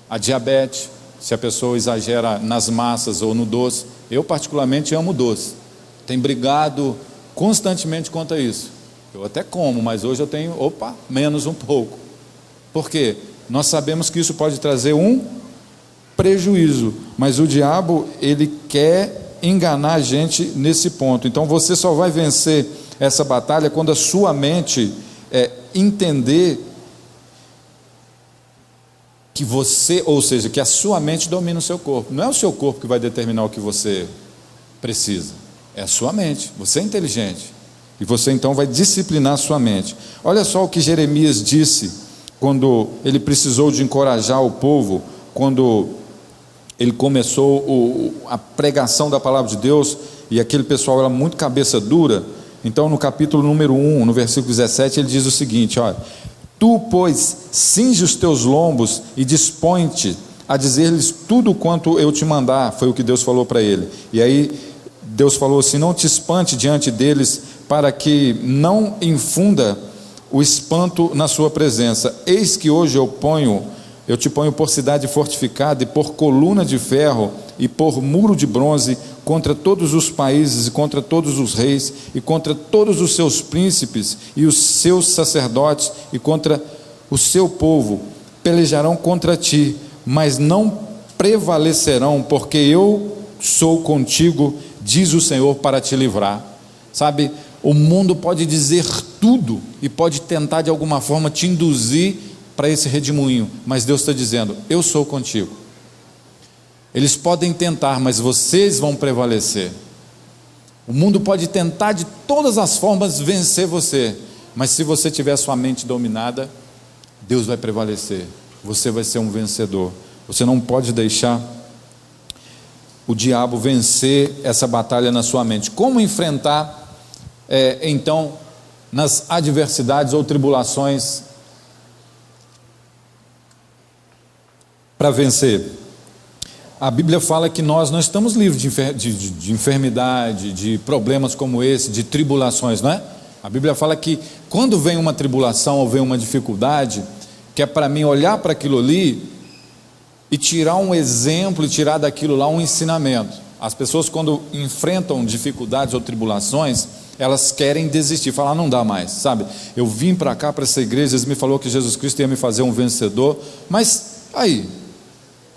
Speaker 2: a diabetes, se a pessoa exagera nas massas ou no doce. Eu particularmente amo doce, tenho brigado constantemente contra isso. Eu até como, mas hoje eu tenho, menos um pouco. Por quê? Nós sabemos que isso pode trazer um prejuízo, mas o diabo, ele quer enganar a gente nesse ponto. Então você só vai vencer essa batalha quando a sua mente entender que você, ou seja, que a sua mente domina o seu corpo. Não é o seu corpo que vai determinar o que você precisa, é a sua mente. Você é inteligente e você então vai disciplinar a sua mente. Olha só o que Jeremias disse quando ele precisou de encorajar o povo, quando ele começou a pregação da palavra de Deus, e aquele pessoal era muito cabeça dura. Então no capítulo número 1, no versículo 17, ele diz o seguinte: olha: tu, pois, cinge os teus lombos e dispõe-te a dizer-lhes tudo quanto eu te mandar. Foi o que Deus falou para ele. E aí Deus falou assim: não te espante diante deles, para que não infunda o espanto na sua presença. Eis que hoje eu te ponho por cidade fortificada, e por coluna de ferro, e por muro de bronze, contra todos os países, e contra todos os reis, e contra todos os seus príncipes, e os seus sacerdotes, e contra o seu povo. Pelejarão contra ti, mas não prevalecerão, porque eu sou contigo, diz o Senhor, para te livrar. Sabe, o mundo pode dizer tudo, e pode tentar de alguma forma te induzir para esse redemoinho, mas Deus está dizendo: eu sou contigo. Eles podem tentar, mas vocês vão prevalecer. O mundo pode tentar de todas as formas vencer você, mas se você tiver sua mente dominada, Deus vai prevalecer, você vai ser um vencedor. Você não pode deixar o diabo vencer essa batalha na sua mente. Como enfrentar, então, nas adversidades ou tribulações para vencer? A Bíblia fala que nós não estamos livres de enfermidade, de problemas como esse, de tribulações, não é? A Bíblia fala que quando vem uma tribulação ou vem uma dificuldade, que é para mim olhar para aquilo ali e tirar um exemplo, e tirar daquilo lá um ensinamento. As pessoas, quando enfrentam dificuldades ou tribulações, elas querem desistir, falar, não dá mais, sabe? Eu vim para cá, para essa igreja, eles me falou que Jesus Cristo ia me fazer um vencedor, mas aí,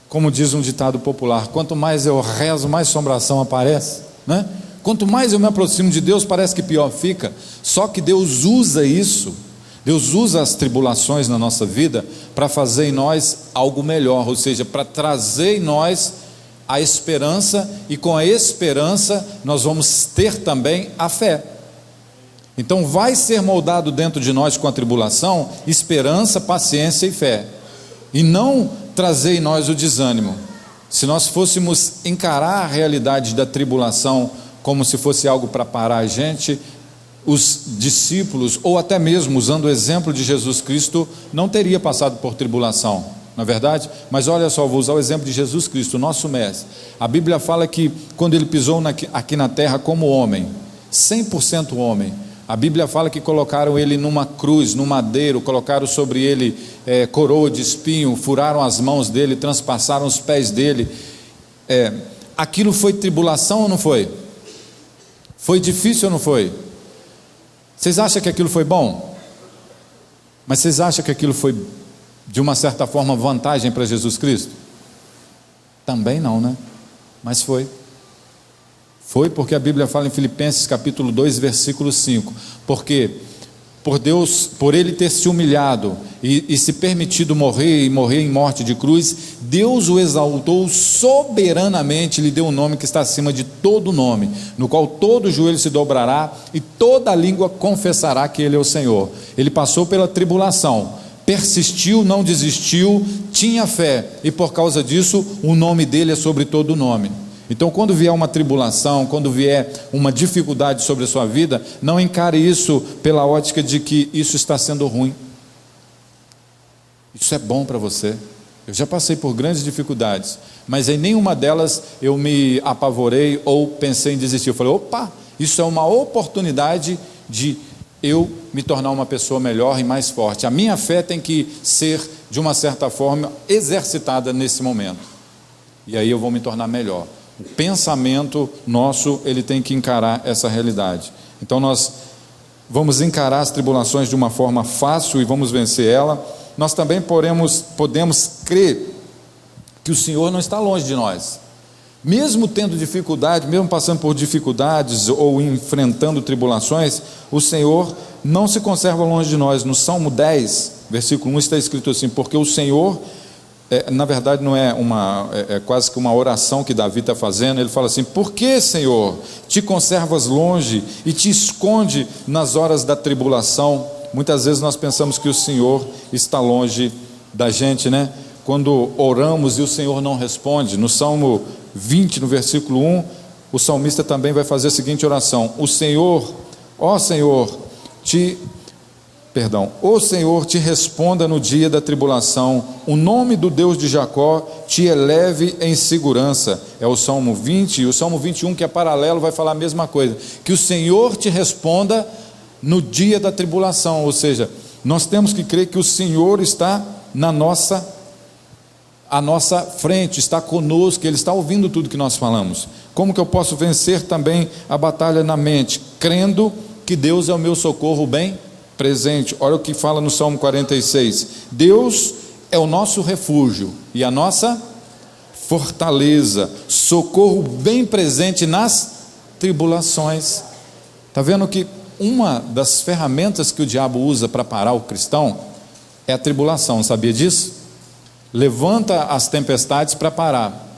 Speaker 2: como diz um ditado popular, quanto mais eu rezo, mais assombração aparece, né? Quanto mais eu me aproximo de Deus, parece que pior fica. Só que Deus usa isso, Deus usa as tribulações na nossa vida para fazer em nós algo melhor, ou seja, para trazer em nós a esperança, e com a esperança nós vamos ter também a fé. Então vai ser moldado dentro de nós com a tribulação esperança, paciência e fé, e não trazer em nós o desânimo. Se nós fôssemos encarar a realidade da tribulação como se fosse algo para parar a gente, os discípulos, ou até mesmo usando o exemplo de Jesus Cristo, não teria passado por tribulação, não é verdade? Mas olha só, vou usar o exemplo de Jesus Cristo, nosso mestre. A Bíblia fala que quando ele pisou aqui na terra como homem, 100% homem, a Bíblia fala que colocaram ele numa cruz, num madeiro, colocaram sobre ele coroa de espinho, furaram as mãos dele, transpassaram os pés dele. Aquilo foi tribulação ou não foi? Foi difícil ou não foi? Vocês acham que aquilo foi bom? Mas vocês acham que aquilo foi, de uma certa forma, vantagem para Jesus Cristo? Também não, né? Mas foi. Foi porque a Bíblia fala em Filipenses capítulo 2, versículo 5, porque por ele ter se humilhado e se permitido morrer, e morrer em morte de cruz, Deus o exaltou soberanamente, lhe deu um nome que está acima de todo nome, no qual todo joelho se dobrará e toda língua confessará que ele é o Senhor. Ele passou pela tribulação, persistiu, não desistiu, tinha fé, e por causa disso o nome dele é sobre todo nome. Então, quando vier uma tribulação, quando vier uma dificuldade sobre a sua vida, não encare isso pela ótica de que isso está sendo ruim. Isso é bom para você. Eu já passei por grandes dificuldades, mas em nenhuma delas eu me apavorei ou pensei em desistir. Eu falei, opa, isso é uma oportunidade de eu me tornar uma pessoa melhor e mais forte. A minha fé tem que ser, de uma certa forma, exercitada nesse momento, e aí eu vou me tornar melhor. O pensamento nosso, ele tem que encarar essa realidade. Então nós vamos encarar as tribulações de uma forma fácil e vamos vencer ela. Nós também podemos crer que o Senhor não está longe de nós. Mesmo tendo dificuldade, mesmo passando por dificuldades ou enfrentando tribulações, o Senhor não se conserva longe de nós. No Salmo 10, versículo 1 está escrito assim, porque o Senhor... na verdade não é é quase que uma oração que Davi está fazendo. Ele fala assim, por que, Senhor, te conservas longe e te esconde nas horas da tribulação? Muitas vezes nós pensamos que o Senhor está longe da gente, né? Quando oramos e o Senhor não responde. No Salmo 20, no versículo 1, o salmista também vai fazer a seguinte oração, o Senhor te responda no dia da tribulação, o nome do Deus de Jacó te eleve em segurança. É o Salmo 20, e o Salmo 21, que é paralelo, vai falar a mesma coisa, que o Senhor te responda no dia da tribulação. Ou seja, nós temos que crer que o Senhor está à nossa frente, está conosco, Ele está ouvindo tudo que nós falamos. Como que eu posso vencer também a batalha na mente? Crendo que Deus é o meu socorro bem presente. Olha o que fala no Salmo 46, Deus é o nosso refúgio e a nossa fortaleza, socorro bem presente nas tribulações. Está vendo que uma das ferramentas que o diabo usa para parar o cristão é a tribulação, sabia disso? Levanta as tempestades para parar.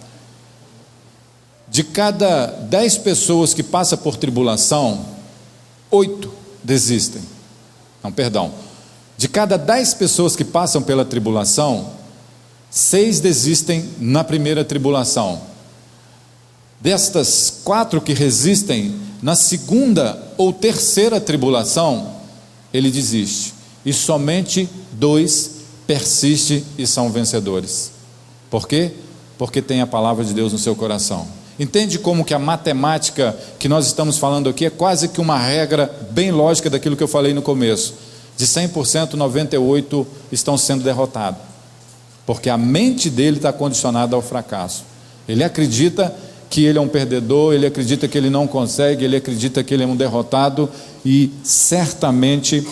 Speaker 2: De cada 10 pessoas que passam por tribulação, 8 desistem. Não, perdão. De cada 10 pessoas que passam pela tribulação, 6 desistem na primeira tribulação. Destas 4 que resistem, na segunda ou terceira tribulação, ele desiste. E somente 2 persistem e são vencedores. Por quê? Porque tem a palavra de Deus no seu coração. Entende como que a matemática que nós estamos falando aqui é quase que uma regra bem lógica daquilo que eu falei no começo. De 100%, 98% estão sendo derrotados. Porque a mente dele está condicionada ao fracasso. Ele acredita que ele é um perdedor, ele acredita que ele não consegue, ele acredita que ele é um derrotado, e certamente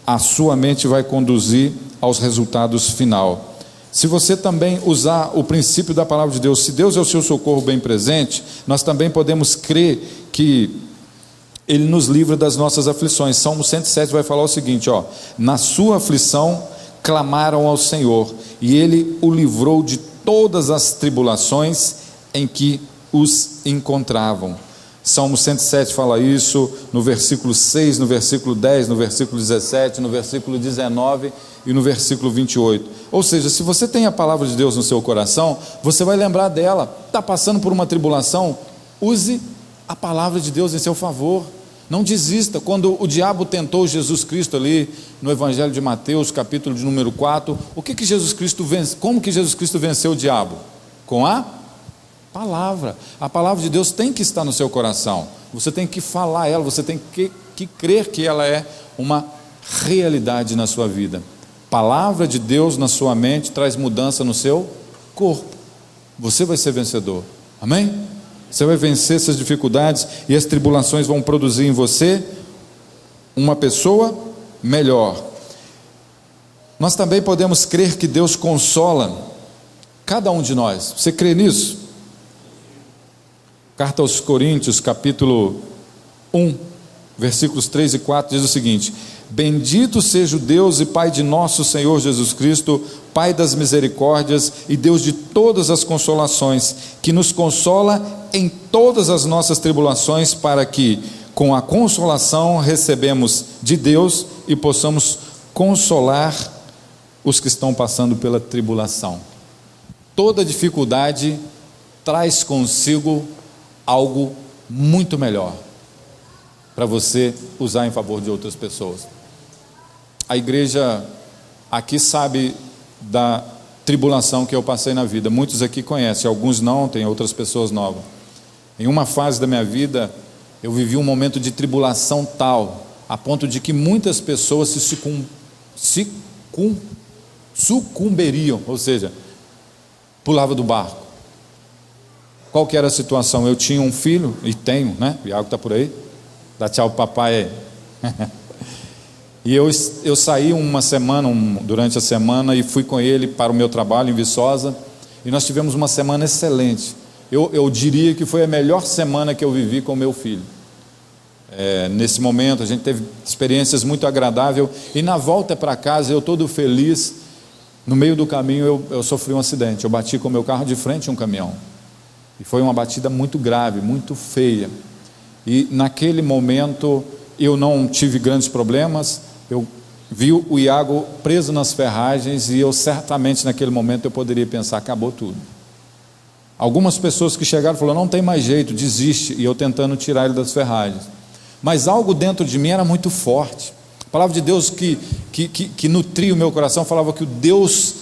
Speaker 2: a sua mente vai conduzir aos resultados final. Se você também usar o princípio da palavra de Deus, se Deus é o seu socorro bem presente, nós também podemos crer que Ele nos livra das nossas aflições. Salmo 107 vai falar o seguinte, ó: na sua aflição clamaram ao Senhor, e Ele o livrou de todas as tribulações em que os encontravam. Salmo 107 fala isso no versículo 6, no versículo 10, no versículo 17, no versículo 19 e no versículo 28. Ou seja, se você tem a palavra de Deus no seu coração, você vai lembrar dela. Está passando por uma tribulação? Use a palavra de Deus em seu favor. Não desista. Quando o diabo tentou Jesus Cristo ali no Evangelho de Mateus, capítulo de número 4, como que Jesus Cristo venceu o diabo? Com a palavra. A palavra de Deus tem que estar no seu coração. Você tem que falar ela, você tem que crer que ela é uma realidade na sua vida. Palavra de Deus na sua mente traz mudança no seu corpo. Você vai ser vencedor. Amém? Você vai vencer essas dificuldades, e as tribulações vão produzir em você uma pessoa melhor. Nós também podemos crer que Deus consola cada um de nós. Você crê nisso? Carta aos Coríntios, capítulo 1, versículos 3 e 4, diz o seguinte: bendito seja o Deus e Pai de nosso Senhor Jesus Cristo, Pai das misericórdias e Deus de todas as consolações, que nos consola em todas as nossas tribulações, para que com a consolação recebemos de Deus e possamos consolar os que estão passando pela tribulação. Toda dificuldade traz consigo algo muito melhor para você usar em favor de outras pessoas. A igreja aqui sabe da tribulação que eu passei na vida. Muitos aqui conhecem, alguns não, tem outras pessoas novas. Em uma fase da minha vida, eu vivi um momento de tribulação tal, a ponto de que muitas pessoas sucumberiam, ou seja, pulava do barco. Qual que era a situação? Eu tinha um filho, e tenho, né? O Iago está por aí, dá tchau pro papai aí. E eu saí durante a semana, e fui com ele para o meu trabalho em Viçosa, e nós tivemos uma semana excelente. Eu diria que foi a melhor semana que eu vivi com meu filho. Nesse momento a gente teve experiências muito agradáveis, e na volta para casa eu todo feliz. No meio do caminho eu sofri um acidente, eu bati com o meu carro de frente em um caminhão, e foi uma batida muito grave, muito feia, e naquele momento eu não tive grandes problemas. Eu vi o Iago preso nas ferragens, e eu certamente naquele momento eu poderia pensar: acabou tudo. Algumas pessoas que chegaram falaram: não tem mais jeito, desiste, e eu tentando tirar ele das ferragens. Mas algo dentro de mim era muito forte. A palavra de Deus que nutria o meu coração falava que o Deus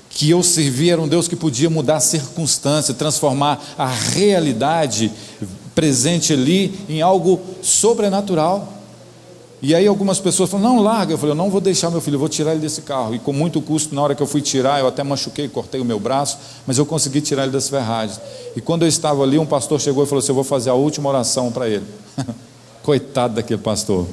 Speaker 2: que eu servia era um Deus que podia mudar a circunstância, transformar a realidade presente ali em algo sobrenatural. E aí algumas pessoas falaram: não, larga. Eu falei: eu não vou deixar meu filho, eu vou tirar ele desse carro. E com muito custo, na hora que eu fui tirar, eu até machuquei, cortei o meu braço, mas eu consegui tirar ele das ferragens. E quando eu estava ali, um pastor chegou e falou assim: eu vou fazer a última oração para ele. Coitado daquele pastor.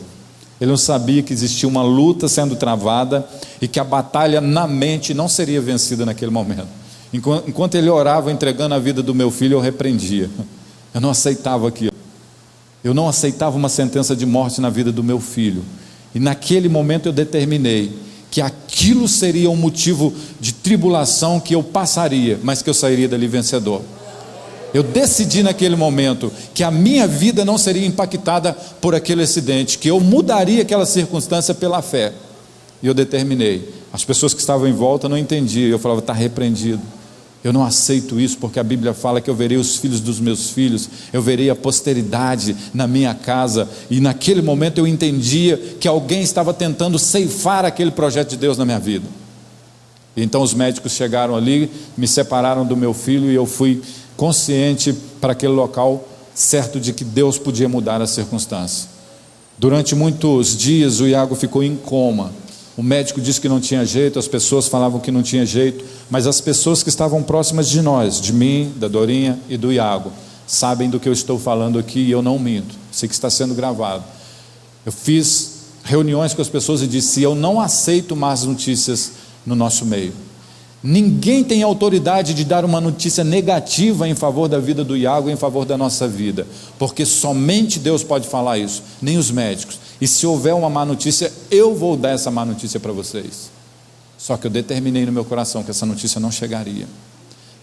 Speaker 2: Ele não sabia que existia uma luta sendo travada, e que a batalha na mente não seria vencida naquele momento. Enquanto ele orava entregando a vida do meu filho, eu repreendia. Eu não aceitava aquilo. Eu não aceitava uma sentença de morte na vida do meu filho. E naquele momento eu determinei que aquilo seria um motivo de tribulação que eu passaria, mas que eu sairia dali vencedor. Eu decidi naquele momento que a minha vida não seria impactada por aquele acidente, que eu mudaria aquela circunstância pela fé. E eu determinei. As pessoas que estavam em volta não entendiam. Eu falava: está repreendido. Eu não aceito isso, porque a Bíblia fala que eu verei os filhos dos meus filhos, eu verei a posteridade na minha casa. E naquele momento eu entendia que alguém estava tentando ceifar aquele projeto de Deus na minha vida. E então os médicos chegaram ali, me separaram do meu filho, e eu fui consciente para aquele local, certo de que Deus podia mudar a circunstância. Durante muitos dias o Iago ficou em coma. O médico disse que não tinha jeito, as pessoas falavam que não tinha jeito, mas as pessoas que estavam próximas de nós, de mim, da Dorinha e do Iago, sabem do que eu estou falando aqui, e eu não minto, sei que está sendo gravado. Eu fiz reuniões com as pessoas e disse: eu não aceito más notícias no nosso meio. Ninguém tem autoridade de dar uma notícia negativa em favor da vida do Iago, em favor da nossa vida, porque somente Deus pode falar isso, nem os médicos. E se houver uma má notícia, eu vou dar essa má notícia para vocês. Só que eu determinei no meu coração que essa notícia não chegaria.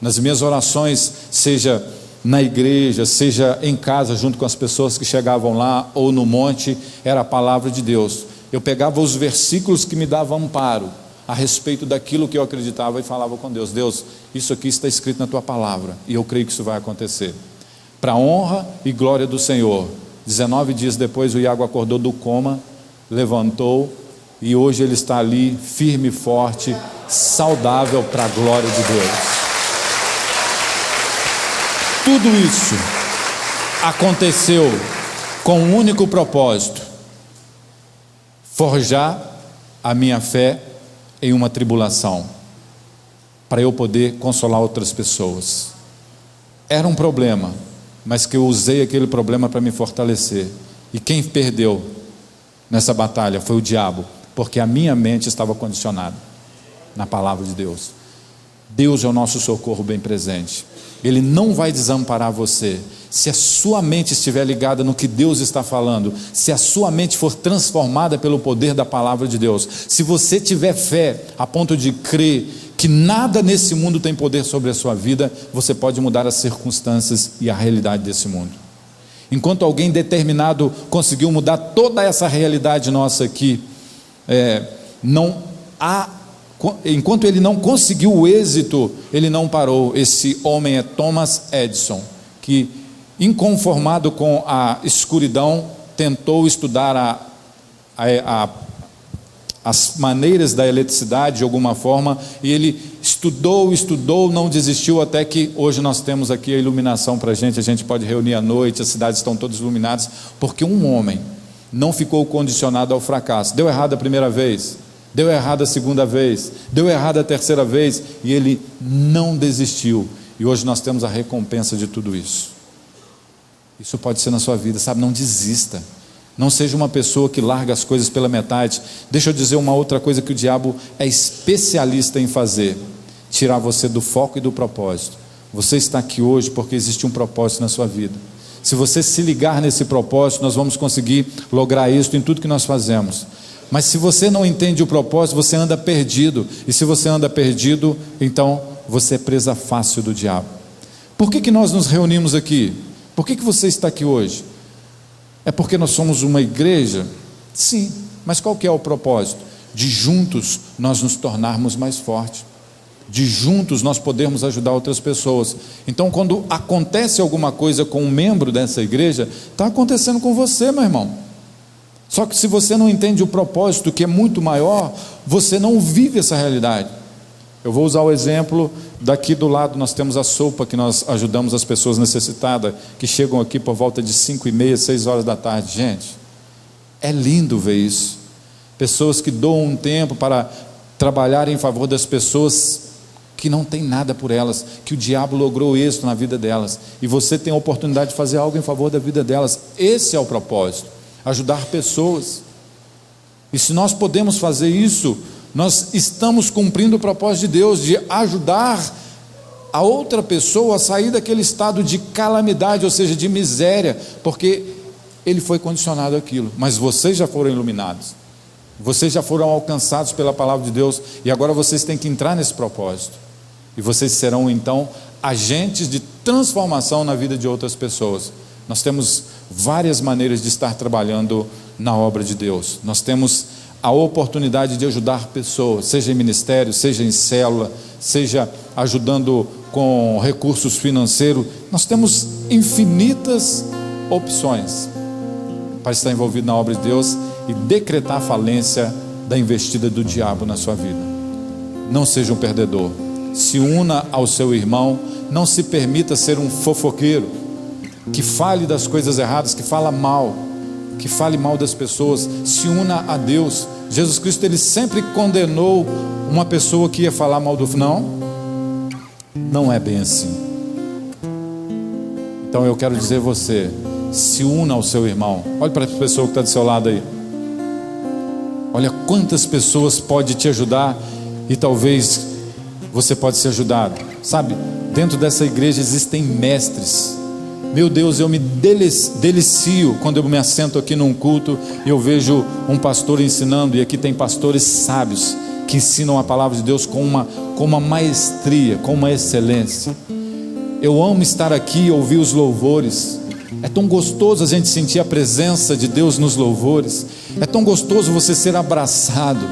Speaker 2: Nas minhas orações, seja na igreja, seja em casa, junto com as pessoas que chegavam lá, ou no monte, era a palavra de Deus. Eu pegava os versículos que me davam amparo a respeito daquilo que eu acreditava, e falava com Deus: Deus, isso aqui está escrito na tua palavra, e eu creio que isso vai acontecer, para a honra e glória do Senhor. 19 dias depois o Iago acordou do coma, levantou, e hoje ele está ali, firme e forte, saudável, para a glória de Deus. Tudo isso aconteceu com um único propósito: forjar a minha fé em uma tribulação, para eu poder consolar outras pessoas. Era um problema, mas que eu usei aquele problema para me fortalecer. E quem perdeu nessa batalha foi o diabo, porque a minha mente estava condicionada na palavra de Deus. Deus é o nosso socorro bem presente. Ele não vai desamparar você. Se a sua mente estiver ligada no que Deus está falando, se a sua mente for transformada pelo poder da palavra de Deus, se você tiver fé a ponto de crer que nada nesse mundo tem poder sobre a sua vida, você pode mudar as circunstâncias e a realidade desse mundo. Enquanto alguém determinado conseguiu mudar toda essa realidade nossa aqui, enquanto ele não conseguiu o êxito, ele não parou. Esse homem é Thomas Edison, que, inconformado com a escuridão, tentou estudar as maneiras da eletricidade de alguma forma, e ele estudou, não desistiu, até que hoje nós temos aqui a iluminação para a gente pode reunir à noite, as cidades estão todas iluminadas, porque um homem não ficou condicionado ao fracasso. Deu errado a primeira vez, deu errado a segunda vez, deu errado a terceira vez, e ele não desistiu, e hoje nós temos a recompensa de tudo isso. Isso pode ser na sua vida, sabe? Não desista, não seja uma pessoa que larga as coisas pela metade. Deixa eu dizer uma outra coisa que o diabo é especialista em fazer: tirar você do foco e do propósito. Você está aqui hoje porque existe um propósito na sua vida. Se você se ligar nesse propósito, nós vamos conseguir lograr isso em tudo que nós fazemos. Mas se você não entende o propósito, você anda perdido, e se você anda perdido, então você é presa fácil do diabo. Por que nós nos reunimos aqui? Por que você está aqui hoje? É porque nós somos uma igreja? Sim, mas qual que é o propósito? De juntos nós nos tornarmos mais fortes, de juntos nós podermos ajudar outras pessoas. Então, quando acontece alguma coisa com um membro dessa igreja, está acontecendo com você, meu irmão. Só que se você não entende o propósito, que é muito maior, você não vive essa realidade. Eu vou usar o exemplo daqui do lado. Nós temos a sopa, que nós ajudamos as pessoas necessitadas, que chegam aqui por volta de 5h30, 6 horas da tarde. Gente, é lindo ver isso. Pessoas que doam um tempo para trabalhar em favor das pessoas que não tem nada por elas, que o diabo logrou êxito na vida delas, e você tem a oportunidade de fazer algo em favor da vida delas. Esse é o propósito, ajudar pessoas. E se nós podemos fazer isso, nós estamos cumprindo o propósito de Deus, de ajudar a outra pessoa a sair daquele estado de calamidade, ou seja, de miséria, porque ele foi condicionado àquilo. Mas vocês já foram iluminados, vocês já foram alcançados pela palavra de Deus, e agora vocês têm que entrar nesse propósito, e vocês serão então agentes de transformação na vida de outras pessoas. Nós temos várias maneiras de estar trabalhando na obra de Deus. Nós temos a oportunidade de ajudar pessoas, seja em ministério, seja em célula, seja ajudando com recursos financeiros. Nós temos infinitas opções para estar envolvido na obra de Deus e decretar a falência da investida do diabo na sua vida. Não seja um perdedor. Se una ao seu irmão. Não se permita ser um fofoqueiro que fale das coisas erradas, que fala mal, que fale mal das pessoas. Se una a Deus. Jesus Cristo, ele sempre condenou uma pessoa que ia falar mal do... Não é bem assim. Então eu quero dizer a você, se una ao seu irmão. Olhe para a pessoa que está do seu lado aí. Olha quantas pessoas pode te ajudar e talvez você pode ser ajudado. Sabe, dentro dessa igreja existem mestres. Meu Deus, eu me delicio quando eu me assento aqui num culto e eu vejo um pastor ensinando, e aqui tem pastores sábios que ensinam a palavra de Deus com uma maestria, com uma excelência. Eu amo estar aqui e ouvir os louvores. É tão gostoso a gente sentir a presença de Deus nos louvores. É tão gostoso você ser abraçado.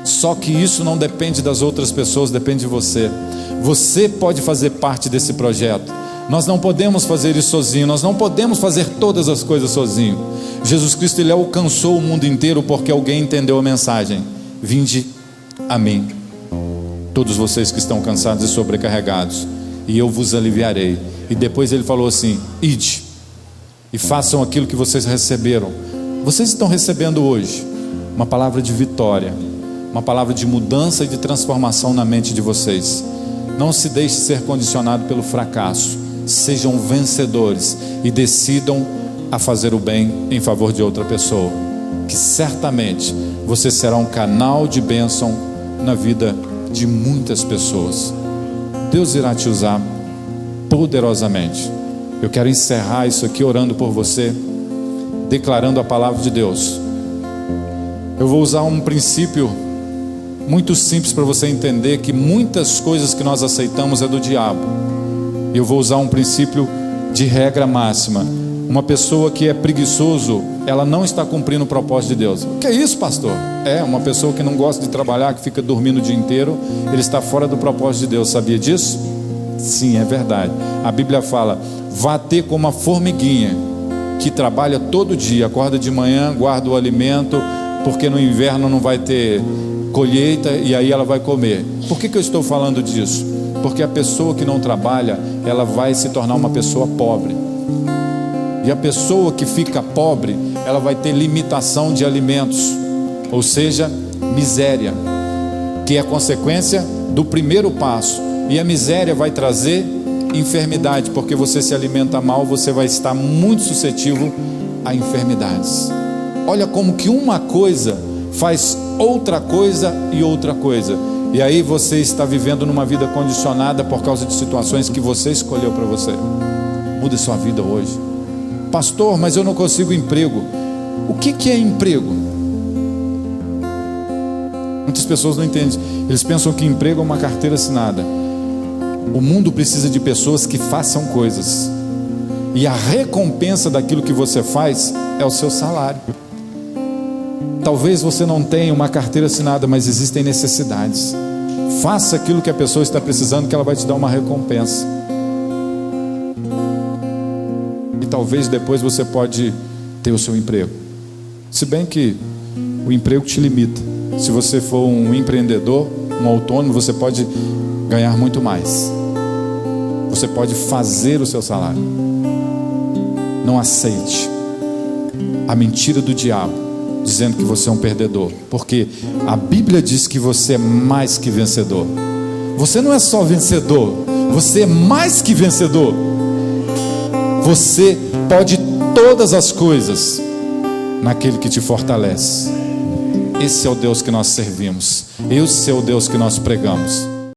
Speaker 2: Só que isso não depende das outras pessoas, depende de você. Você pode fazer parte desse projeto. Nós não podemos fazer isso sozinho. Nós não podemos fazer todas as coisas sozinho. Jesus Cristo, ele alcançou o mundo inteiro porque alguém entendeu a mensagem. Vinde a mim, todos vocês que estão cansados e sobrecarregados, e eu vos aliviarei. E depois ele falou assim: ide e façam aquilo que vocês receberam. Vocês estão recebendo hoje uma palavra de vitória, uma palavra de mudança e de transformação na mente de vocês. Não se deixe ser condicionado pelo fracasso. Sejam vencedores e decidam a fazer o bem em favor de outra pessoa, que certamente você será um canal de bênção na vida de muitas pessoas. Deus irá te usar poderosamente. Eu quero encerrar isso aqui orando por você, declarando a palavra de Deus. Eu vou usar um princípio muito simples para você entender que muitas coisas que nós aceitamos é do diabo. Eu vou usar um princípio de regra máxima. Uma pessoa que é preguiçoso, ela não está cumprindo o propósito de Deus. O que é isso, pastor? É uma pessoa que não gosta de trabalhar, que fica dormindo o dia inteiro, ele está fora do propósito de Deus. Sabia disso? Sim, é verdade. A Bíblia fala: vá ter como uma formiguinha que trabalha todo dia, acorda de manhã, guarda o alimento, porque no inverno não vai ter colheita e aí ela vai comer. Por que eu estou falando disso? Porque a pessoa que não trabalha, ela vai se tornar uma pessoa pobre. E a pessoa que fica pobre, ela vai ter limitação de alimentos, ou seja, miséria, que é a consequência do primeiro passo. E a miséria vai trazer enfermidade, porque você se alimenta mal, você vai estar muito suscetível a enfermidades. Olha como que uma coisa faz outra coisa e outra coisa. E aí você está vivendo numa vida condicionada por causa de situações que você escolheu para você. Mude sua vida hoje. Pastor, mas eu não consigo emprego. O que é emprego? Muitas pessoas não entendem. Eles pensam que emprego é uma carteira assinada. O mundo precisa de pessoas que façam coisas. E a recompensa daquilo que você faz é o seu salário. Talvez você não tenha uma carteira assinada, mas existem necessidades. Faça aquilo que a pessoa está precisando, que ela vai te dar uma recompensa. E talvez depois você pode ter o seu emprego. Se bem que o emprego te limita. Se você for um empreendedor, um autônomo, você pode ganhar muito mais. Você pode fazer o seu salário. Não aceite a mentira do diabo dizendo que você é um perdedor, porque a Bíblia diz que você é mais que vencedor. Você não é só vencedor, você é mais que vencedor. Você pode todas as coisas naquele que te fortalece. Esse é o Deus que nós servimos, esse é o Deus que nós pregamos.